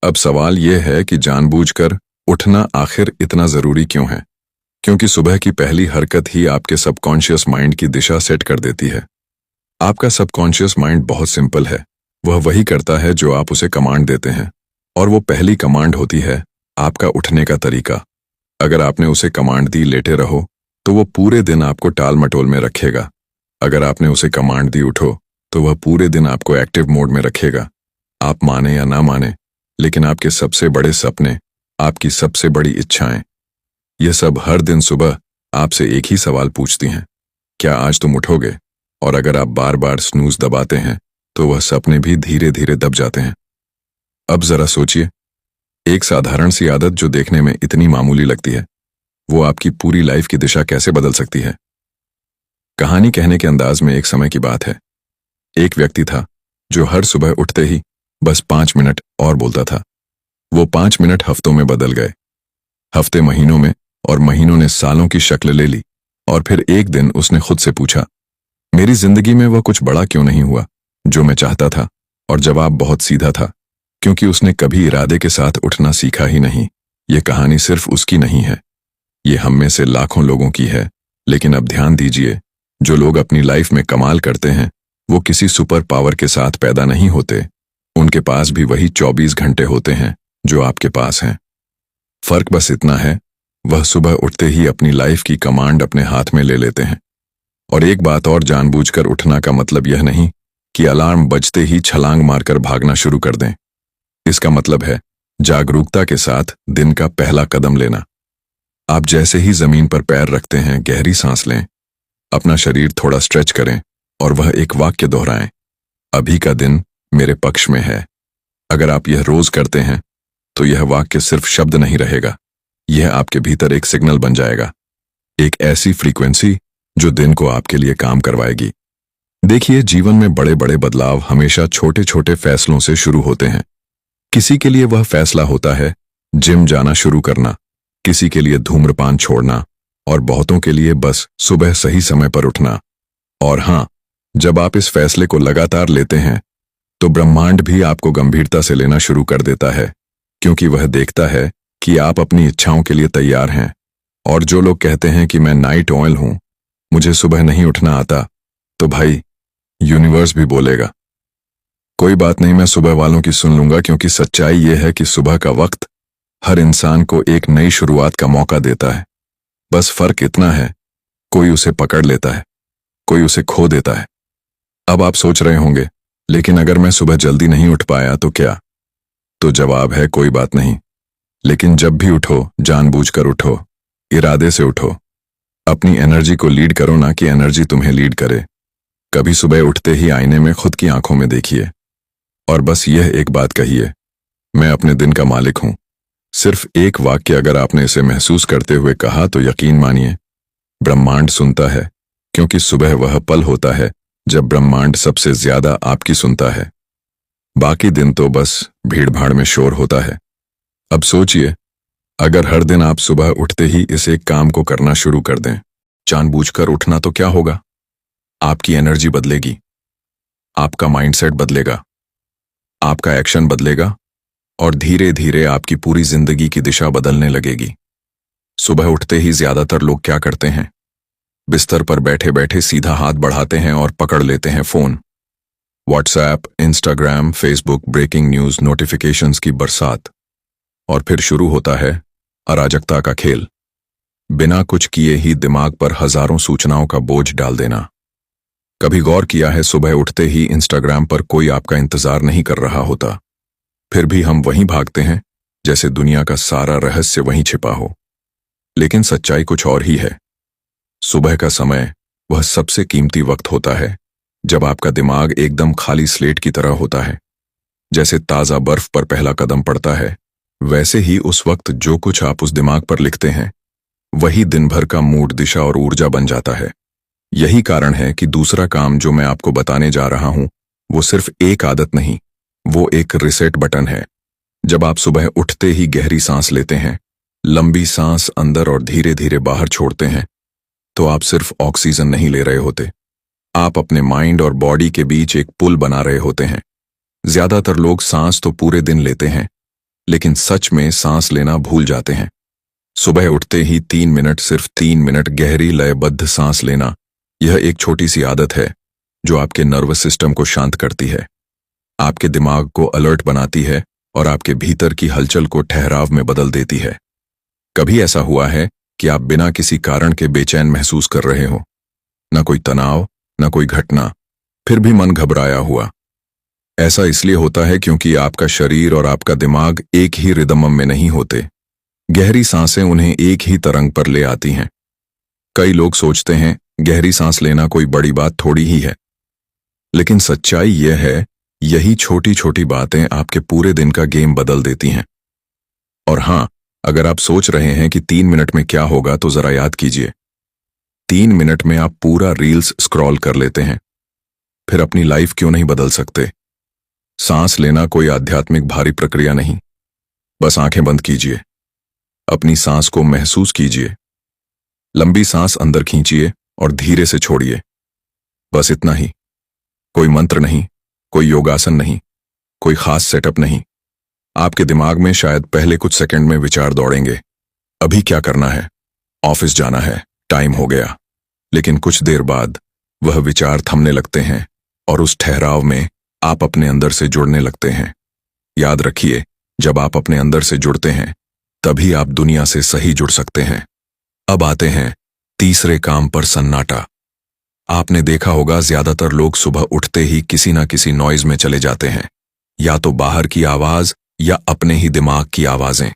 अब सवाल यह है कि जानबूझकर उठना आखिर इतना जरूरी क्यों है? क्योंकि सुबह की पहली हरकत ही आपके सबकॉन्शियस माइंड की दिशा सेट कर देती है। आपका सबकॉन्शियस माइंड बहुत सिंपल है, वह वही करता है जो आप उसे कमांड देते हैं, और वो पहली कमांड होती है आपका उठने का तरीका। अगर आपने उसे कमांड दी लेटे रहो, तो वो पूरे दिन आपको टाल मटोल में रखेगा। अगर आपने उसे कमांड दी उठो, तो वह पूरे दिन आपको एक्टिव मोड में रखेगा। आप माने या ना माने, लेकिन आपके सबसे बड़े सपने, आपकी सबसे बड़ी इच्छाएं, यह सब हर दिन सुबह आपसे एक ही सवाल पूछती हैं, क्या आज तुम उठोगे? और अगर आप बार बार स्नूज दबाते हैं, तो वह सपने भी धीरे धीरे दब जाते हैं। अब जरा सोचिए, एक साधारण सी आदत जो देखने में इतनी मामूली लगती है, वो आपकी पूरी लाइफ की दिशा कैसे बदल सकती है। कहानी कहने के अंदाज में एक समय की बात है। एक व्यक्ति था जो हर सुबह उठते ही बस 5 मिनट और बोलता था। वो 5 मिनट हफ्तों में बदल गए, हफ्ते महीनों में, और महीनों ने सालों की शक्ल ले ली। और फिर एक दिन उसने खुद से पूछा, मेरी जिंदगी में वह कुछ बड़ा क्यों नहीं हुआ जो मैं चाहता था? और जवाब बहुत सीधा था, क्योंकि उसने कभी इरादे के साथ उठना सीखा ही नहीं। ये कहानी सिर्फ उसकी नहीं है, ये हम में से लाखों लोगों की है। लेकिन अब ध्यान दीजिए, जो लोग अपनी लाइफ में कमाल करते हैं, वो किसी सुपर पावर के साथ पैदा नहीं होते। उनके पास भी वही 24 घंटे होते हैं जो आपके पास हैं। फर्क बस इतना है, वह सुबह उठते ही अपनी लाइफ की कमांड अपने हाथ में ले लेते हैं। और एक बात और, जानबूझकर उठना का मतलब यह नहीं कि अलार्म बजते ही छलांग मारकर भागना शुरू कर दें। इसका मतलब है जागरूकता के साथ दिन का पहला कदम लेना। आप जैसे ही जमीन पर पैर रखते हैं, गहरी सांस लें, अपना शरीर थोड़ा स्ट्रेच करें और वह एक वाक्य दोहराएं, अभी का दिन मेरे पक्ष में है। अगर आप यह रोज करते हैं, तो यह वाक्य सिर्फ शब्द नहीं रहेगा, यह आपके भीतर एक सिग्नल बन जाएगा, एक ऐसी फ्रीक्वेंसी जो दिन को आपके लिए काम करवाएगी। देखिए, जीवन में बड़े बड़े बदलाव हमेशा छोटे छोटे फैसलों से शुरू होते हैं। किसी के लिए वह फैसला होता है जिम जाना शुरू करना, किसी के लिए धूम्रपान छोड़ना, और बहुतों के लिए बस सुबह सही समय पर उठना। और हाँ, जब आप इस फैसले को लगातार लेते हैं, तो ब्रह्मांड भी आपको गंभीरता से लेना शुरू कर देता है, क्योंकि वह देखता है कि आप अपनी इच्छाओं के लिए तैयार हैं। और जो लोग कहते हैं कि मैं नाइट ऑयल हूं, मुझे सुबह नहीं उठना आता, तो भाई, यूनिवर्स भी बोलेगा, कोई बात नहीं, मैं सुबह वालों की सुन लूंगा, क्योंकि सच्चाई यह है कि सुबह का वक्त हर इंसान को एक नई शुरुआत का मौका देता है। बस फर्क इतना है, कोई उसे पकड़ लेता है, कोई उसे खो देता है। अब आप सोच रहे होंगे, लेकिन अगर मैं सुबह जल्दी नहीं उठ पाया तो क्या? तो जवाब है, कोई बात नहीं। लेकिन जब भी उठो, जानबूझकर उठो, इरादे से उठो। अपनी एनर्जी को लीड करो, ना कि एनर्जी तुम्हें लीड करे। कभी सुबह उठते ही आईने में खुद की आंखों में देखिए और बस यह एक बात कहिए, मैं अपने दिन का मालिक हूं। सिर्फ एक वाक्य अगर आपने इसे महसूस करते हुए कहा, तो यकीन मानिए, ब्रह्मांड सुनता है, क्योंकि सुबह वह पल होता है जब ब्रह्मांड सबसे ज्यादा आपकी सुनता है। बाकी दिन तो बस भीड़-भाड़ में शोर होता है। अब सोचिए, अगर हर दिन आप सुबह उठते ही इस एक काम को करना शुरू कर दें, जानबूझकर उठना, तो क्या होगा? आपकी एनर्जी बदलेगी, आपका माइंडसेट बदलेगा, आपका एक्शन बदलेगा, और धीरे धीरे आपकी पूरी जिंदगी की दिशा बदलने लगेगी। सुबह उठते ही ज्यादातर लोग क्या करते हैं? बिस्तर पर बैठे बैठे सीधा हाथ बढ़ाते हैं और पकड़ लेते हैं phone. WhatsApp, Instagram, Facebook, breaking news, notifications की बरसात। और फिर शुरू होता है अराजकता का खेल। बिना कुछ किए ही दिमाग पर हजारों सूचनाओं का बोझ डाल देना। कभी गौर किया है, सुबह उठते ही इंस्टाग्राम पर कोई आपका इंतजार नहीं कर रहा होता, फिर भी हम वहीं भागते हैं जैसे दुनिया का सारा रहस्य वहीं छिपा हो। लेकिन सच्चाई कुछ और ही है। सुबह का समय वह सबसे कीमती वक्त होता है जब आपका दिमाग एकदम खाली स्लेट की तरह होता है। जैसे ताजा बर्फ पर पहला कदम पड़ता है, वैसे ही उस वक्त जो कुछ आप उस दिमाग पर लिखते हैं, वही दिन भर का मूड, दिशा और ऊर्जा बन जाता है। यही कारण है कि दूसरा काम जो मैं आपको बताने जा रहा हूं, वो सिर्फ एक आदत नहीं, वो एक रिसेट बटन है। जब आप सुबह उठते ही गहरी सांस लेते हैं, लंबी सांस अंदर और धीरे धीरे बाहर छोड़ते हैं, तो आप सिर्फ ऑक्सीजन नहीं ले रहे होते, आप अपने माइंड और बॉडी के बीच एक पुल बना रहे होते हैं। ज्यादातर लोग सांस तो पूरे दिन लेते हैं, लेकिन सच में सांस लेना भूल जाते हैं। सुबह उठते ही 3 मिनट, सिर्फ 3 मिनट गहरी लयबद्ध सांस लेना, यह एक छोटी सी आदत है जो आपके नर्वस सिस्टम को शांत करती है, आपके दिमाग को अलर्ट बनाती है और आपके भीतर की हलचल को ठहराव में बदल देती है। कभी ऐसा हुआ है कि आप बिना किसी कारण के बेचैन महसूस कर रहे हो? न कोई तनाव, न कोई घटना, फिर भी मन घबराया हुआ। ऐसा इसलिए होता है क्योंकि आपका शरीर और आपका दिमाग एक ही रिदम में नहीं होते। गहरी सांसें उन्हें एक ही तरंग पर ले आती हैं। कई लोग सोचते हैं गहरी सांस लेना कोई बड़ी बात थोड़ी ही है, लेकिन सच्चाई यह है, यही छोटी छोटी बातें आपके पूरे दिन का गेम बदल देती हैं। और हां, अगर आप सोच रहे हैं कि 3 मिनट में क्या होगा, तो जरा याद कीजिए, 3 मिनट में आप पूरा रील्स स्क्रॉल कर लेते हैं, फिर अपनी लाइफ क्यों नहीं बदल सकते? सांस लेना कोई आध्यात्मिक भारी प्रक्रिया नहीं, बस आंखें बंद कीजिए, अपनी सांस को महसूस कीजिए, लंबी सांस अंदर खींचिए और धीरे से छोड़िए, बस इतना ही। कोई मंत्र नहीं, कोई योगासन नहीं, कोई खास सेटअप नहीं। आपके दिमाग में शायद पहले कुछ सेकंड में विचार दौड़ेंगे, अभी क्या करना है, ऑफिस जाना है, टाइम हो गया। लेकिन कुछ देर बाद वह विचार थमने लगते हैं और उस ठहराव में आप अपने अंदर से जुड़ने लगते हैं। याद रखिए, जब आप अपने अंदर से जुड़ते हैं, तभी आप दुनिया से सही जुड़ सकते हैं। अब आते हैं तीसरे काम पर, सन्नाटा। आपने देखा होगा ज्यादातर लोग सुबह उठते ही किसी ना किसी नॉइज में चले जाते हैं, या तो बाहर की आवाज या अपने ही दिमाग की आवाजें।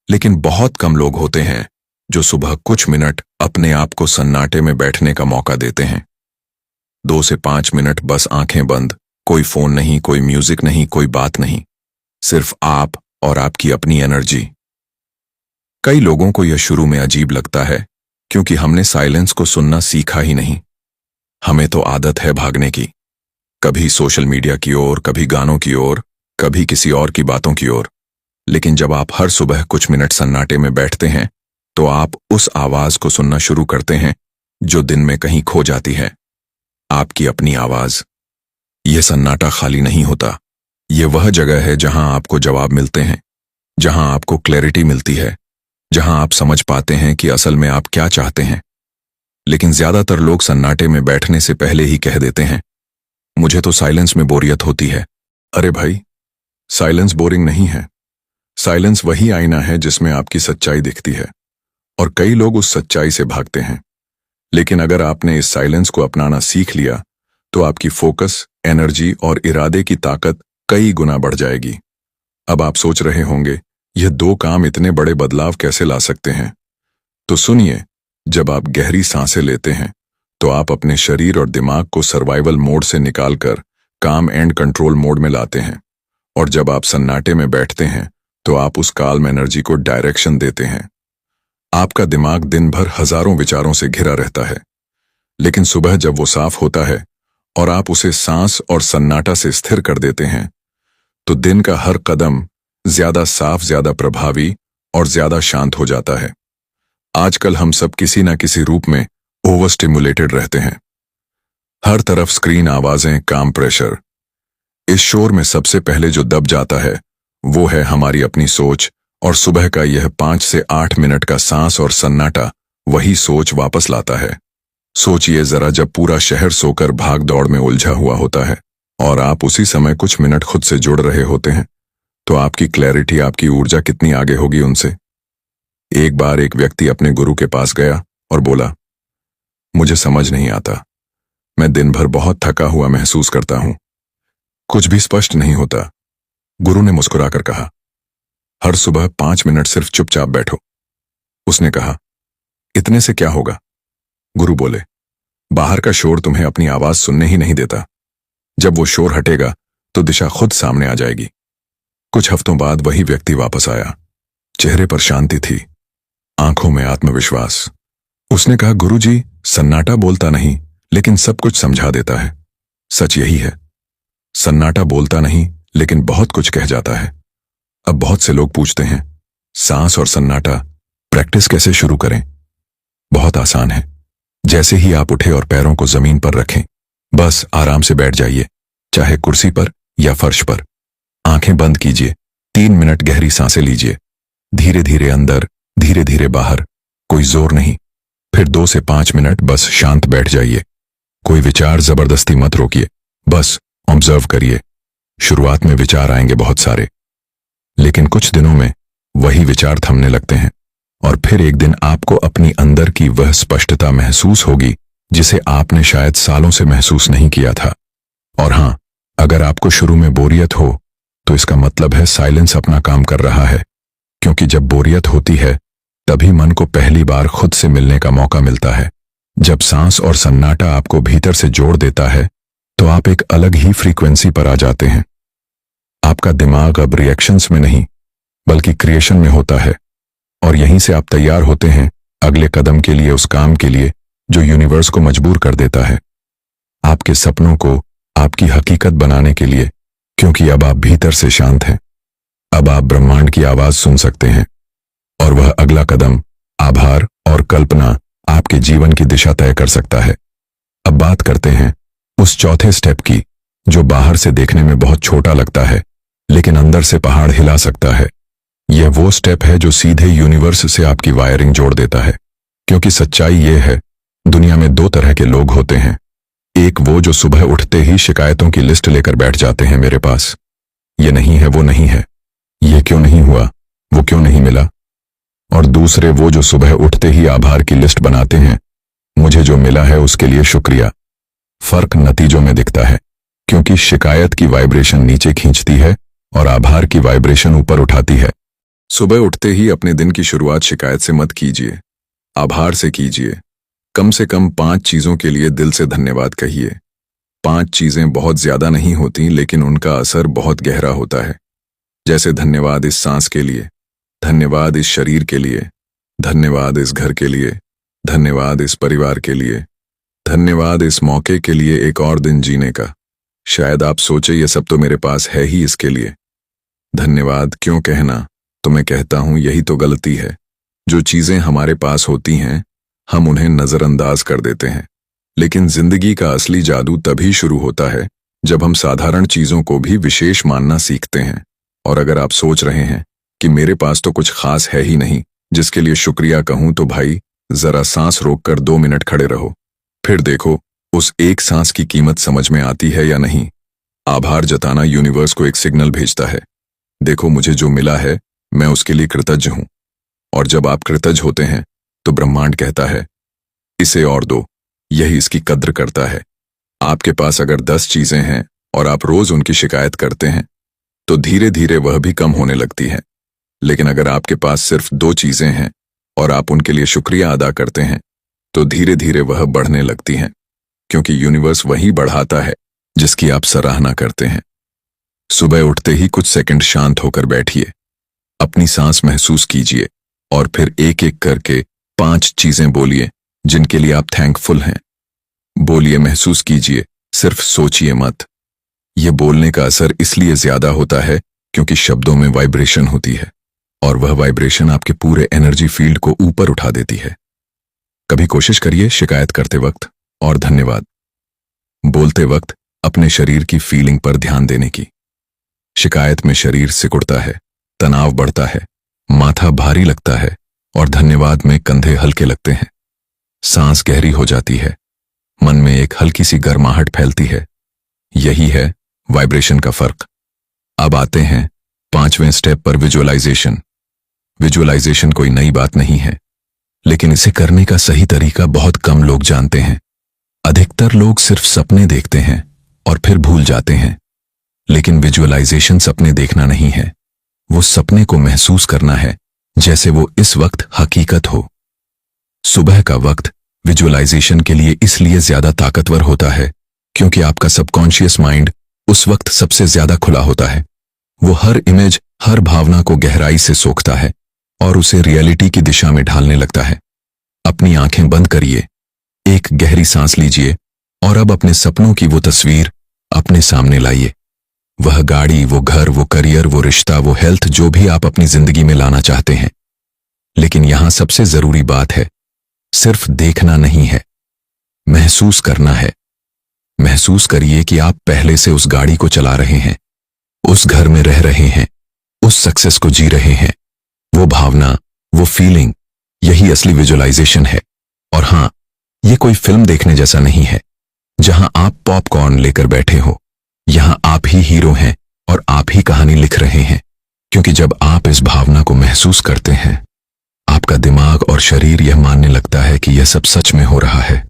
लेकिन बहुत कम लोग होते हैं जो सुबह कुछ मिनट अपने आप को सन्नाटे में बैठने का मौका देते हैं। 2 से 5 मिनट बस आंखें बंद, कोई फोन नहीं, कोई म्यूजिक नहीं, कोई बात नहीं, सिर्फ आप और आपकी अपनी एनर्जी। कई लोगों को यह शुरू में अजीब लगता है क्योंकि हमने साइलेंस को सुनना सीखा ही नहीं। हमें तो आदत है भागने की, कभी सोशल मीडिया की ओर, कभी गानों की ओर, कभी किसी और की बातों की ओर। लेकिन जब आप हर सुबह कुछ मिनट सन्नाटे में बैठते हैं, तो आप उस आवाज को सुनना शुरू करते हैं जो दिन में कहीं खो जाती है, आपकी अपनी आवाज। यह सन्नाटा खाली नहीं होता, यह वह जगह है जहां आपको जवाब मिलते हैं, जहां आपको क्लैरिटी मिलती है, जहां आप समझ पाते हैं कि असल में आप क्या चाहते हैं। लेकिन ज्यादातर लोग सन्नाटे में बैठने से पहले ही कह देते हैं, मुझे तो साइलेंस में बोरियत होती है। अरे भाई, साइलेंस बोरिंग नहीं है। साइलेंस वही आईना है जिसमें आपकी सच्चाई दिखती है, और कई लोग उस सच्चाई से भागते हैं। लेकिन अगर आपने इस साइलेंस को अपनाना सीख लिया, तो आपकी फोकस, एनर्जी और इरादे की ताकत कई गुना बढ़ जाएगी। अब आप सोच रहे होंगे, यह 2 काम इतने बड़े बदलाव कैसे ला सकते हैं? तो सुनिए, जब आप गहरी सांसें लेते हैं, तो आप अपने शरीर और दिमाग को सर्वाइवल मोड से निकालकर काम एंड कंट्रोल मोड में लाते हैं। और जब आप सन्नाटे में बैठते हैं, तो आप उस काल्म एनर्जी को डायरेक्शन देते हैं। आपका दिमाग दिन भर हजारों विचारों से घिरा रहता है, लेकिन सुबह जब वो साफ होता है और आप उसे सांस और सन्नाटा से स्थिर कर देते हैं, तो दिन का हर कदम ज्यादा साफ, ज्यादा प्रभावी और ज्यादा शांत हो जाता है। आजकल हम सब किसी ना किसी रूप में ओवर स्टिमुलेटेड रहते हैं। हर तरफ स्क्रीन, आवाजें, काम प्रेशर। इस शोर में सबसे पहले जो दब जाता है, वो है हमारी अपनी सोच। और सुबह का यह 5 से 8 मिनट का सांस और सन्नाटा वही सोच वापस लाता है। सोचिए जरा, जब पूरा शहर सोकर भाग दौड़ में उलझा हुआ होता है और आप उसी समय कुछ मिनट खुद से जुड़ रहे होते हैं, तो आपकी क्लैरिटी, आपकी ऊर्जा कितनी आगे होगी उनसे। एक बार एक व्यक्ति अपने गुरु के पास गया और बोला, मुझे समझ नहीं आता, मैं दिन भर बहुत थका हुआ महसूस करता हूं, कुछ भी स्पष्ट नहीं होता। गुरु ने मुस्कुराकर कहा, हर सुबह 5 मिनट सिर्फ चुपचाप बैठो। उसने कहा, इतने से क्या होगा? गुरु बोले, बाहर का शोर तुम्हें अपनी आवाज सुनने ही नहीं देता। जब वो शोर हटेगा तो दिशा खुद सामने आ जाएगी। कुछ हफ्तों बाद वही व्यक्ति वापस आया। चेहरे पर शांति थी, आंखों में आत्मविश्वास। उसने कहा, गुरुजी, सन्नाटा बोलता नहीं, लेकिन सब कुछ समझा देता है। सच यही है, सन्नाटा बोलता नहीं लेकिन बहुत कुछ कह जाता है। अब बहुत से लोग पूछते हैं, सांस और सन्नाटा प्रैक्टिस कैसे शुरू करें? बहुत आसान है। जैसे ही आप उठे और पैरों को जमीन पर रखें, बस आराम से बैठ जाइए, चाहे कुर्सी पर या फर्श पर। आंखें बंद कीजिए, 3 मिनट गहरी सांसें लीजिए, धीरे धीरे अंदर, धीरे धीरे बाहर, कोई जोर नहीं। फिर 2 से 5 मिनट बस शांत बैठ जाइए। कोई विचार जबरदस्ती मत रोकिए, बस ऑब्जर्व करिए। शुरुआत में विचार आएंगे बहुत सारे, लेकिन कुछ दिनों में वही विचार थमने लगते हैं और फिर एक दिन आपको अपनी अंदर की वह स्पष्टता महसूस होगी जिसे आपने शायद सालों से महसूस नहीं किया था। और हां, अगर आपको शुरू में बोरियत हो तो इसका मतलब है साइलेंस अपना काम कर रहा है, क्योंकि जब बोरियत होती है तभी मन को पहली बार खुद से मिलने का मौका मिलता है। जब सांस और सन्नाटा आपको भीतर से जोड़ देता है तो आप एक अलग ही फ्रीक्वेंसी पर आ जाते हैं। आपका दिमाग अब रिएक्शंस में नहीं बल्कि क्रिएशन में होता है, और यहीं से आप तैयार होते हैं अगले कदम के लिए, उस काम के लिए जो यूनिवर्स को मजबूर कर देता है आपके सपनों को आपकी हकीकत बनाने के लिए, क्योंकि अब आप भीतर से शांत हैं। अब आप ब्रह्मांड की आवाज सुन सकते हैं, और वह अगला कदम, आभार और कल्पना, आपके जीवन की दिशा तय कर सकता है। अब बात करते हैं उस चौथे स्टेप की जो बाहर से देखने में बहुत छोटा लगता है लेकिन अंदर से पहाड़ हिला सकता है। यह वो स्टेप है जो सीधे यूनिवर्स से आपकी वायरिंग जोड़ देता है, क्योंकि सच्चाई यह है, दुनिया में 2 तरह के लोग होते हैं। एक वो जो सुबह उठते ही शिकायतों की लिस्ट लेकर बैठ जाते हैं मेरे पास, ये नहीं है, वो नहीं है, ये क्यों नहीं हुआ, वो क्यों नहीं मिला। और दूसरे वो जो सुबह उठते ही आभार की लिस्ट बनाते हैं, मुझे जो मिला है उसके लिए शुक्रिया। फर्क नतीजों में दिखता है, क्योंकि शिकायत की वाइब्रेशन नीचे खींचती है और आभार की वाइब्रेशन ऊपर उठाती है। सुबह उठते ही अपने दिन की शुरुआत शिकायत से मत कीजिए, आभार से कीजिए। कम से कम 5 चीजों के लिए दिल से धन्यवाद कहिए। 5 चीजें बहुत ज्यादा नहीं होती, लेकिन उनका असर बहुत गहरा होता है। जैसे धन्यवाद इस सांस के लिए, धन्यवाद इस शरीर के लिए, धन्यवाद इस घर के लिए, धन्यवाद इस परिवार के लिए, धन्यवाद इस मौके के लिए एक और दिन जीने का। शायद आप सोचे ये सब तो मेरे पास है ही इसके लिए। धन्यवाद क्यों कहना? तो मैं कहता हूं यही तो गलती है। जो चीजें हमारे पास होती हैं हम उन्हें नजरअंदाज कर देते हैं, लेकिन जिंदगी का असली जादू तभी शुरू होता है जब हम साधारण चीजों को भी विशेष मानना सीखते हैं। और अगर आप सोच रहे हैं कि मेरे पास तो कुछ खास है ही नहीं जिसके लिए शुक्रिया कहूं, तो भाई जरा सांस रोककर 2 मिनट खड़े रहो, फिर देखो उस एक सांस की कीमत समझ में आती है या नहीं। आभार जताना यूनिवर्स को एक सिग्नल भेजता है, देखो मुझे जो मिला है मैं उसके लिए कृतज्ञ हूं। और जब आप कृतज्ञ होते हैं तो ब्रह्मांड कहता है इसे और दो, यही इसकी कद्र करता है। आपके पास अगर 10 चीजें हैं और आप रोज उनकी शिकायत करते हैं तो धीरे धीरे वह भी कम होने लगती है। लेकिन अगर आपके पास सिर्फ 2 चीजें हैं और आप उनके लिए शुक्रिया अदा करते हैं तो धीरे धीरे वह बढ़ने लगती हैं, क्योंकि यूनिवर्स वही बढ़ाता है जिसकी आप सराहना करते हैं। सुबह उठते ही कुछ सेकंड शांत होकर बैठिए, अपनी सांस महसूस कीजिए और फिर एक एक करके 5 चीजें बोलिए जिनके लिए आप थैंकफुल हैं। बोलिए, महसूस कीजिए, सिर्फ सोचिए मत। यह बोलने का असर इसलिए ज्यादा होता है क्योंकि शब्दों में वाइब्रेशन होती है और वह वाइब्रेशन आपके पूरे एनर्जी फील्ड को ऊपर उठा देती है। कभी कोशिश करिए शिकायत करते वक्त और धन्यवाद बोलते वक्त अपने शरीर की फीलिंग पर ध्यान देने की। शिकायत में शरीर सिकुड़ता है, तनाव बढ़ता है, माथा भारी लगता है, और धन्यवाद में कंधे हल्के लगते हैं। सांस गहरी हो जाती है, मन में एक हल्की सी गर्माहट फैलती है। यही है वाइब्रेशन का फर्क। अब आते हैं 5वें स्टेप पर, विजुअलाइजेशन। विजुअलाइजेशन कोई नई बात नहीं है, लेकिन इसे करने का सही तरीका बहुत कम लोग जानते हैं। अधिकतर लोग सिर्फ सपने देखते हैं और फिर भूल जाते हैं, लेकिन विजुअलाइजेशन सपने देखना नहीं है, वो सपने को महसूस करना है जैसे वो इस वक्त हकीकत हो। सुबह का वक्त विजुअलाइजेशन के लिए इसलिए ज्यादा ताकतवर होता है क्योंकि आपका सबकॉन्शियस माइंड उस वक्त सबसे ज्यादा खुला होता है। वो हर इमेज, हर भावना को गहराई से सोखता है और उसे रियलिटी की दिशा में ढालने लगता है। अपनी आंखें बंद करिए एक गहरी सांस लीजिए और अब अपने सपनों की वो तस्वीर अपने सामने लाइए। वह गाड़ी, वो घर, वो करियर, वो रिश्ता, वो हेल्थ, जो भी आप अपनी जिंदगी में लाना चाहते हैं। लेकिन यहां सबसे जरूरी बात है, सिर्फ देखना नहीं है, महसूस करना है। महसूस करिए कि आप पहले से उस गाड़ी को चला रहे हैं, उस घर में रह रहे हैं, उस सक्सेस को जी रहे हैं। वो भावना, वो फीलिंग, यही असली विजुअलाइजेशन है। और हां, ये कोई फिल्म देखने जैसा नहीं है जहां आप पॉपकॉर्न लेकर बैठे हो। यहां आप ही हीरो हैं और आप ही कहानी लिख रहे हैं। क्योंकि जब आप इस भावना को महसूस करते हैं, आपका दिमाग और शरीर यह मानने लगता है कि यह सब सच में हो रहा है।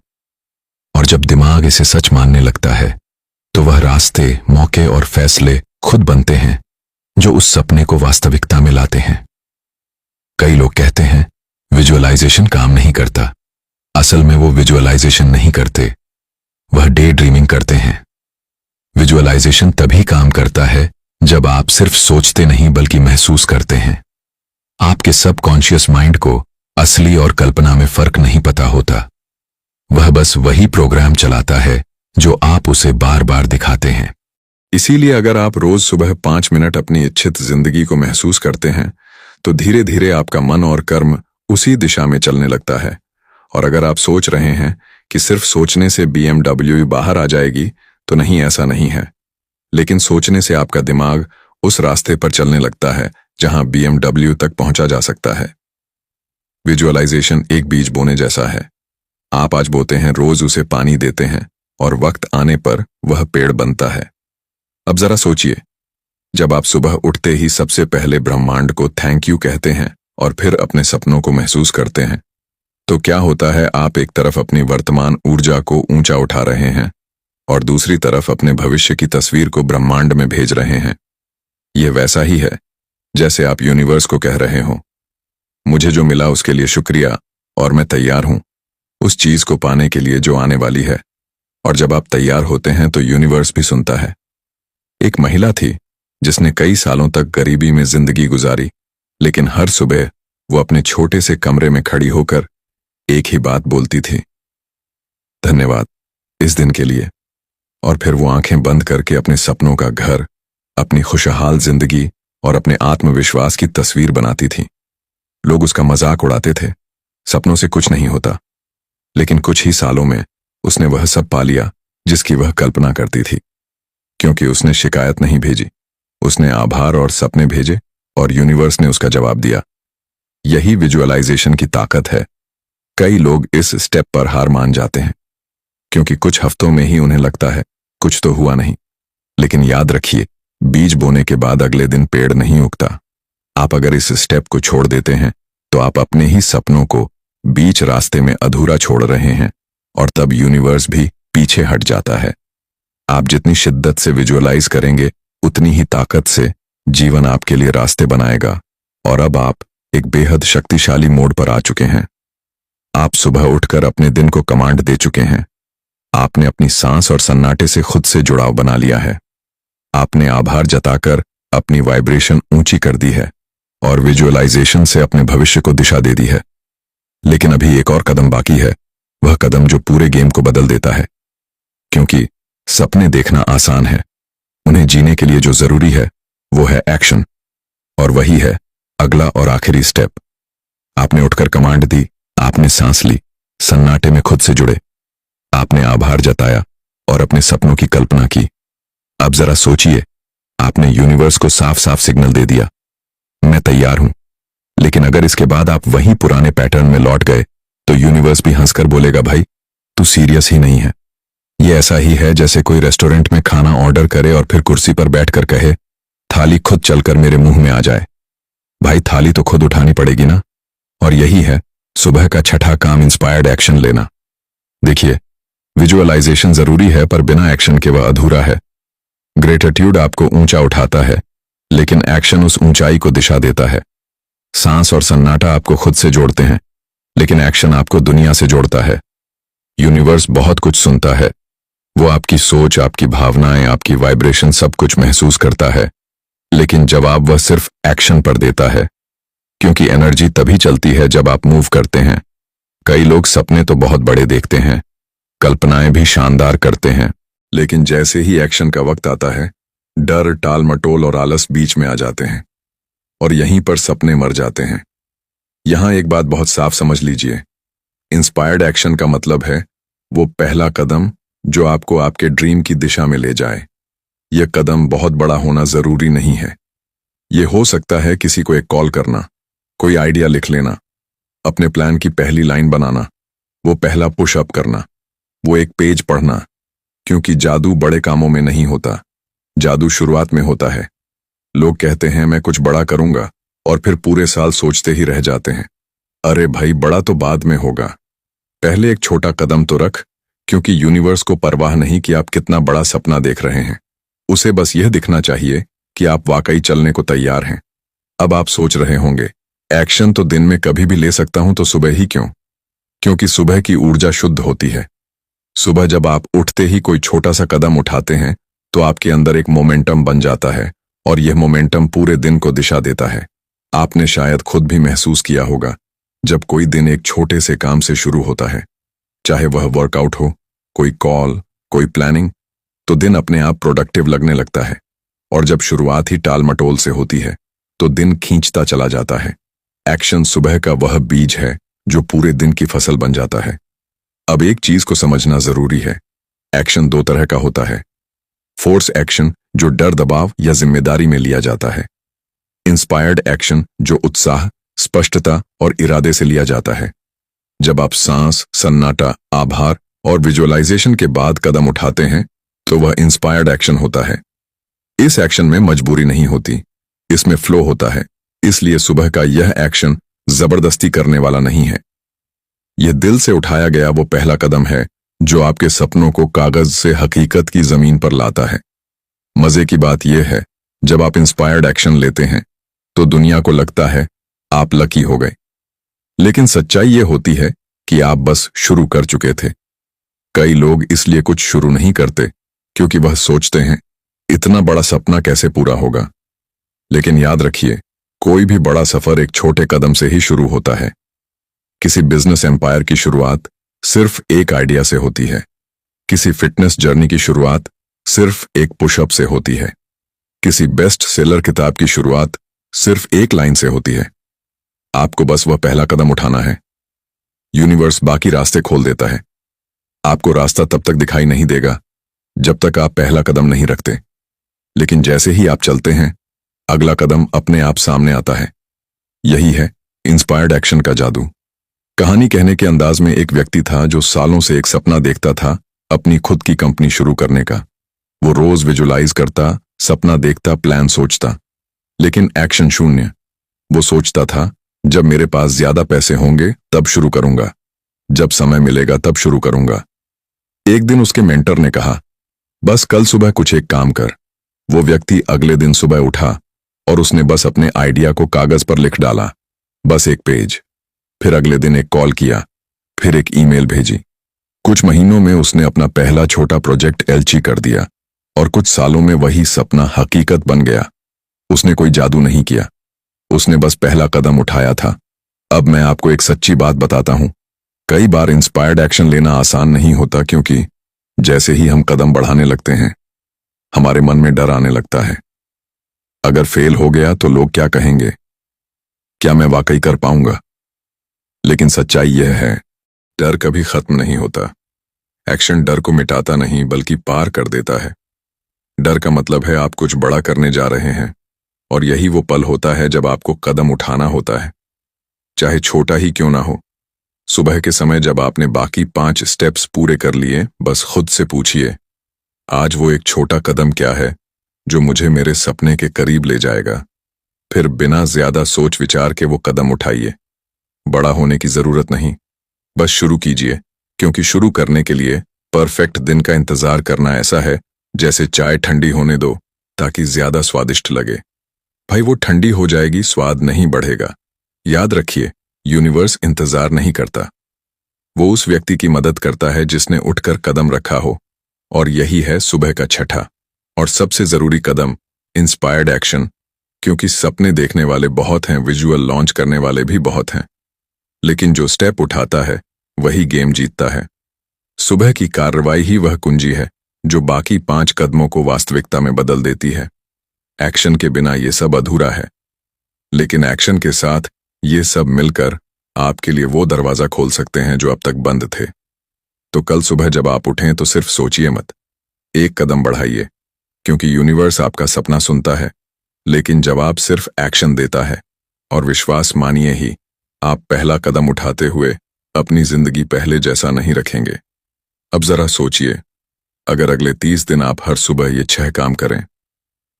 और जब दिमाग इसे सच मानने लगता है, तो वह रास्ते, मौके और फैसले खुद बनते हैं जो उस सपने को वास्तविकता में लाते हैं। कई लोग कहते हैं विजुअलाइजेशन काम नहीं करता। असल में वो विजुअलाइजेशन नहीं करते, वह डे ड्रीमिंग करते हैं। विजुअलाइजेशन तभी काम करता है जब आप सिर्फ सोचते नहीं बल्कि महसूस करते हैं। आपके सबकॉन्शियस माइंड को असली और कल्पना में फर्क नहीं पता होता। वह बस वही प्रोग्राम चलाता है जो आप उसे बार बार दिखाते हैं। इसीलिए अगर आप रोज सुबह 5 मिनट अपनी इच्छित जिंदगी को महसूस करते हैं, तो धीरे धीरे आपका मन और कर्म उसी दिशा में चलने लगता है। और अगर आप सोच रहे हैं कि सिर्फ सोचने से BMW बाहर आ जाएगी, तो नहीं, ऐसा नहीं है। लेकिन सोचने से आपका दिमाग उस रास्ते पर चलने लगता है जहां BMW तक पहुंचा जा सकता है। विजुअलाइजेशन एक बीज बोने जैसा है। आप आज बोते हैं, रोज उसे पानी देते हैं और वक्त आने पर वह पेड़ बनता है। अब जरा सोचिए, जब आप सुबह उठते ही सबसे पहले ब्रह्मांड को थैंक यू कहते हैं और फिर अपने सपनों को महसूस करते हैं, तो क्या होता है? आप एक तरफ अपनी वर्तमान ऊर्जा को ऊंचा उठा रहे हैं और दूसरी तरफ अपने भविष्य की तस्वीर को ब्रह्मांड में भेज रहे हैं। यह वैसा ही है जैसे आप यूनिवर्स को कह रहे हो, मुझे जो मिला उसके लिए शुक्रिया और मैं तैयार हूं उस चीज को पाने के लिए जो आने वाली है। और जब आप तैयार होते हैं तो यूनिवर्स भी सुनता है। एक महिला थी जिसने कई सालों तक गरीबी में जिंदगी गुजारी, लेकिन हर सुबह वो अपने छोटे से कमरे में खड़ी होकर एक ही बात बोलती थी, धन्यवाद इस दिन के लिए। और फिर वो आंखें बंद करके अपने सपनों का घर, अपनी खुशहाल जिंदगी और अपने आत्मविश्वास की तस्वीर बनाती थी। लोग उसका मजाक उड़ाते थे, सपनों से कुछ नहीं होता। लेकिन कुछ ही सालों में उसने वह सब पा लिया जिसकी वह कल्पना करती थी। क्योंकि उसने शिकायत नहीं भेजी, उसने आभार और सपने भेजे और यूनिवर्स ने उसका जवाब दिया। यही विजुअलाइजेशन की ताकत है। कई लोग इस स्टेप पर हार मान जाते हैं क्योंकि कुछ हफ्तों में ही उन्हें लगता है कुछ तो हुआ नहीं। लेकिन याद रखिए, बीज बोने के बाद अगले दिन पेड़ नहीं उगता। आप अगर इस स्टेप को छोड़ देते हैं तो आप अपने ही सपनों को बीच रास्ते में अधूरा छोड़ रहे हैं और तब यूनिवर्स भी पीछे हट जाता है। आप जितनी शिद्दत से विजुअलाइज करेंगे, उतनी ही ताकत से जीवन आपके लिए रास्ते बनाएगा। और अब आप एक बेहद शक्तिशाली मोड पर आ चुके हैं। आप सुबह उठकर अपने दिन को कमांड दे चुके हैं। आपने अपनी सांस और सन्नाटे से खुद से जुड़ाव बना लिया है। आपने आभार जताकर अपनी वाइब्रेशन ऊंची कर दी है और विजुअलाइजेशन से अपने भविष्य को दिशा दे दी है। लेकिन अभी एक और कदम बाकी है, वह कदम जो पूरे गेम को बदल देता है। क्योंकि सपने देखना आसान है, उन्हें जीने के लिए जो जरूरी है वो है एक्शन। और वही है अगला और आखिरी स्टेप। आपने उठकर कमांड दी, आपने सांस ली, सन्नाटे में खुद से जुड़े, आपने आभार जताया और अपने सपनों की कल्पना की। अब जरा सोचिए, आपने यूनिवर्स को साफ साफ सिग्नल दे दिया, मैं तैयार हूं। लेकिन अगर इसके बाद आप वही पुराने पैटर्न में लौट गए तो यूनिवर्स भी हंसकर बोलेगा, भाई तू सीरियस ही नहीं है। ये ऐसा ही है जैसे कोई रेस्टोरेंट में खाना ऑर्डर करे और फिर कुर्सी पर बैठकर कहे, थाली खुद चलकर मेरे मुंह में आ जाए। भाई थाली तो खुद उठानी पड़ेगी ना। और यही है सुबह का छठा काम, इंस्पायर्ड एक्शन लेना। देखिए, विजुअलाइजेशन जरूरी है पर बिना एक्शन के वह अधूरा है। ग्रेटिट्यूड आपको ऊंचा उठाता है, लेकिन एक्शन उस ऊंचाई को दिशा देता है। सांस और सन्नाटा आपको खुद से जोड़ते हैं, लेकिन एक्शन आपको दुनिया से जोड़ता है। यूनिवर्स बहुत कुछ सुनता है, वो आपकी सोच, आपकी भावनाएं, आपकी वाइब्रेशन सब कुछ महसूस करता है। लेकिन जवाब वह सिर्फ एक्शन पर देता है, क्योंकि एनर्जी तभी चलती है जब आप मूव करते हैं। कई लोग सपने तो बहुत बड़े देखते हैं, कल्पनाएं भी शानदार करते हैं, लेकिन जैसे ही एक्शन का वक्त आता है, डर, टाल मटोल और आलस बीच में आ जाते हैं और यहीं पर सपने मर जाते हैं। यहां एक बात बहुत साफ समझ लीजिए, इंस्पायर्ड एक्शन का मतलब है वो पहला कदम जो आपको आपके ड्रीम की दिशा में ले जाए। यह कदम बहुत बड़ा होना जरूरी नहीं है। यह हो सकता है किसी को एक कॉल करना, कोई आइडिया लिख लेना, अपने प्लान की पहली लाइन बनाना, वो पहला पुशअप करना, वो एक पेज पढ़ना। क्योंकि जादू बड़े कामों में नहीं होता, जादू शुरुआत में होता है। लोग कहते हैं मैं कुछ बड़ा करूंगा और फिर पूरे साल सोचते ही रह जाते हैं। अरे भाई, बड़ा तो बाद में होगा, पहले एक छोटा कदम तो रख। क्योंकि यूनिवर्स को परवाह नहीं कि आप कितना बड़ा सपना देख रहे हैं, उसे बस यह दिखना चाहिए कि आप वाकई चलने को तैयार हैं। अब आप सोच रहे होंगे, एक्शन तो दिन में कभी भी ले सकता हूं तो सुबह ही क्यों? क्योंकि सुबह की ऊर्जा शुद्ध होती है। सुबह जब आप उठते ही कोई छोटा सा कदम उठाते हैं तो आपके अंदर एक मोमेंटम बन जाता है और यह मोमेंटम पूरे दिन को दिशा देता है। आपने शायद खुद भी महसूस किया होगा, जब कोई दिन एक छोटे से काम से शुरू होता है, चाहे वह वर्कआउट हो, कोई कॉल, कोई प्लानिंग, तो दिन अपने आप प्रोडक्टिव लगने लगता है। और जब शुरुआत ही टाल मटोल से होती है तो दिन खींचता चला जाता है। एक्शन सुबह का वह बीज है जो पूरे दिन की फसल बन जाता है। अब एक चीज को समझना जरूरी है, एक्शन दो तरह का होता है। फोर्स एक्शन जो डर, दबाव या जिम्मेदारी में लिया जाता है। इंस्पायर्ड एक्शन जो उत्साह, स्पष्टता और इरादे से लिया जाता है। जब आप सांस, सन्नाटा, आभार और विजुअलाइजेशन के बाद कदम उठाते हैं तो वह इंस्पायर्ड एक्शन होता है। इस एक्शन में मजबूरी नहीं होती, इसमें फ्लो होता है। इसलिए सुबह का यह एक्शन जबरदस्ती करने वाला नहीं है। यह दिल से उठाया गया वो पहला कदम है जो आपके सपनों को कागज से हकीकत की जमीन पर लाता है। मजे की बात यह है, जब आप इंस्पायर्ड एक्शन लेते हैं तो दुनिया को लगता है आप लकी हो गए, लेकिन सच्चाई यह होती है कि आप बस शुरू कर चुके थे। कई लोग इसलिए कुछ शुरू नहीं करते क्योंकि वह सोचते हैं इतना बड़ा सपना कैसे पूरा होगा। लेकिन याद रखिए, कोई भी बड़ा सफर एक छोटे कदम से ही शुरू होता है। किसी बिजनेस एम्पायर की शुरुआत सिर्फ एक आइडिया से होती है। किसी फिटनेस जर्नी की शुरुआत सिर्फ एक पुशअप से होती है। किसी बेस्ट सेलर किताब की शुरुआत सिर्फ एक लाइन से होती है। आपको बस वह पहला कदम उठाना है। यूनिवर्स बाकी रास्ते खोल देता है। आपको रास्ता तब तक दिखाई नहीं देगा जब तक आप पहला कदम नहीं रखते, लेकिन जैसे ही आप चलते हैं अगला कदम अपने आप सामने आता है। यही है इंस्पायर्ड एक्शन का जादू। कहानी कहने के अंदाज में एक व्यक्ति था जो सालों से एक सपना देखता था, अपनी खुद की कंपनी शुरू करने का। वो रोज विजुलाइज करता, सपना देखता, प्लान सोचता, लेकिन एक्शन शून्य। वो सोचता था जब मेरे पास ज्यादा पैसे होंगे तब शुरू करूंगा, जब समय मिलेगा तब शुरू करूंगा। एक दिन उसके मेंटर ने कहा, बस कल सुबह कुछ एक काम कर। वो व्यक्ति अगले दिन सुबह उठा और उसने बस अपने आइडिया को कागज पर लिख डाला, बस एक पेज। फिर अगले दिन एक कॉल किया, फिर एक ईमेल भेजी। कुछ महीनों में उसने अपना पहला छोटा प्रोजेक्ट एलची कर दिया और कुछ सालों में वही सपना हकीकत बन गया। उसने कोई जादू नहीं किया, उसने बस पहला कदम उठाया था। अब मैं आपको एक सच्ची बात बताता हूं, कई बार इंस्पायर्ड एक्शन लेना आसान नहीं होता क्योंकि जैसे ही हम कदम बढ़ाने लगते हैं हमारे मन में डर आने लगता है। अगर फेल हो गया तो लोग क्या कहेंगे? क्या मैं वाकई कर पाऊंगा? लेकिन सच्चाई यह है, डर कभी खत्म नहीं होता। एक्शन डर को मिटाता नहीं बल्कि पार कर देता है। डर का मतलब है आप कुछ बड़ा करने जा रहे हैं और यही वो पल होता है जब आपको कदम उठाना होता है, चाहे छोटा ही क्यों ना हो। सुबह के समय जब आपने बाकी 5 स्टेप्स पूरे कर लिए, बस खुद से पूछिए, आज वो एक छोटा कदम क्या है जो मुझे मेरे सपने के करीब ले जाएगा। फिर बिना ज्यादा सोच विचार के वो कदम उठाइए। बड़ा होने की जरूरत नहीं, बस शुरू कीजिए, क्योंकि शुरू करने के लिए परफेक्ट दिन का इंतजार करना ऐसा है जैसे चाय ठंडी होने दो ताकि ज्यादा स्वादिष्ट लगे। भाई वो ठंडी हो जाएगी, स्वाद नहीं बढ़ेगा। याद रखिए, यूनिवर्स इंतजार नहीं करता, वो उस व्यक्ति की मदद करता है जिसने उठकर कदम रखा हो। और यही है सुबह का छठा और सबसे जरूरी कदम, इंस्पायर्ड एक्शन। क्योंकि सपने देखने वाले बहुत हैं, विजुअल लॉन्च करने वाले भी बहुत हैं, लेकिन जो स्टेप उठाता है वही गेम जीतता है। सुबह की कार्रवाई ही वह कुंजी है जो बाकी 5 कदमों को वास्तविकता में बदल देती है। एक्शन के बिना ये सब अधूरा है, लेकिन एक्शन के साथ ये सब मिलकर आपके लिए वो दरवाजा खोल सकते हैं जो अब तक बंद थे। तो कल सुबह जब आप उठें तो सिर्फ सोचिए मत, एक कदम बढ़ाइए, क्योंकि यूनिवर्स आपका सपना सुनता है, लेकिन जवाब सिर्फ एक्शन देता है। और विश्वास मानिए ही, आप पहला कदम उठाते हुए अपनी जिंदगी पहले जैसा नहीं रखेंगे। अब जरा सोचिए, अगर अगले 30 दिन आप हर सुबह ये 6 काम करें।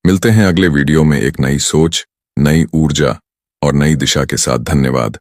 मिलते हैं अगले वीडियो में एक नई सोच, नई ऊर्जा और नई दिशा के साथ। धन्यवाद।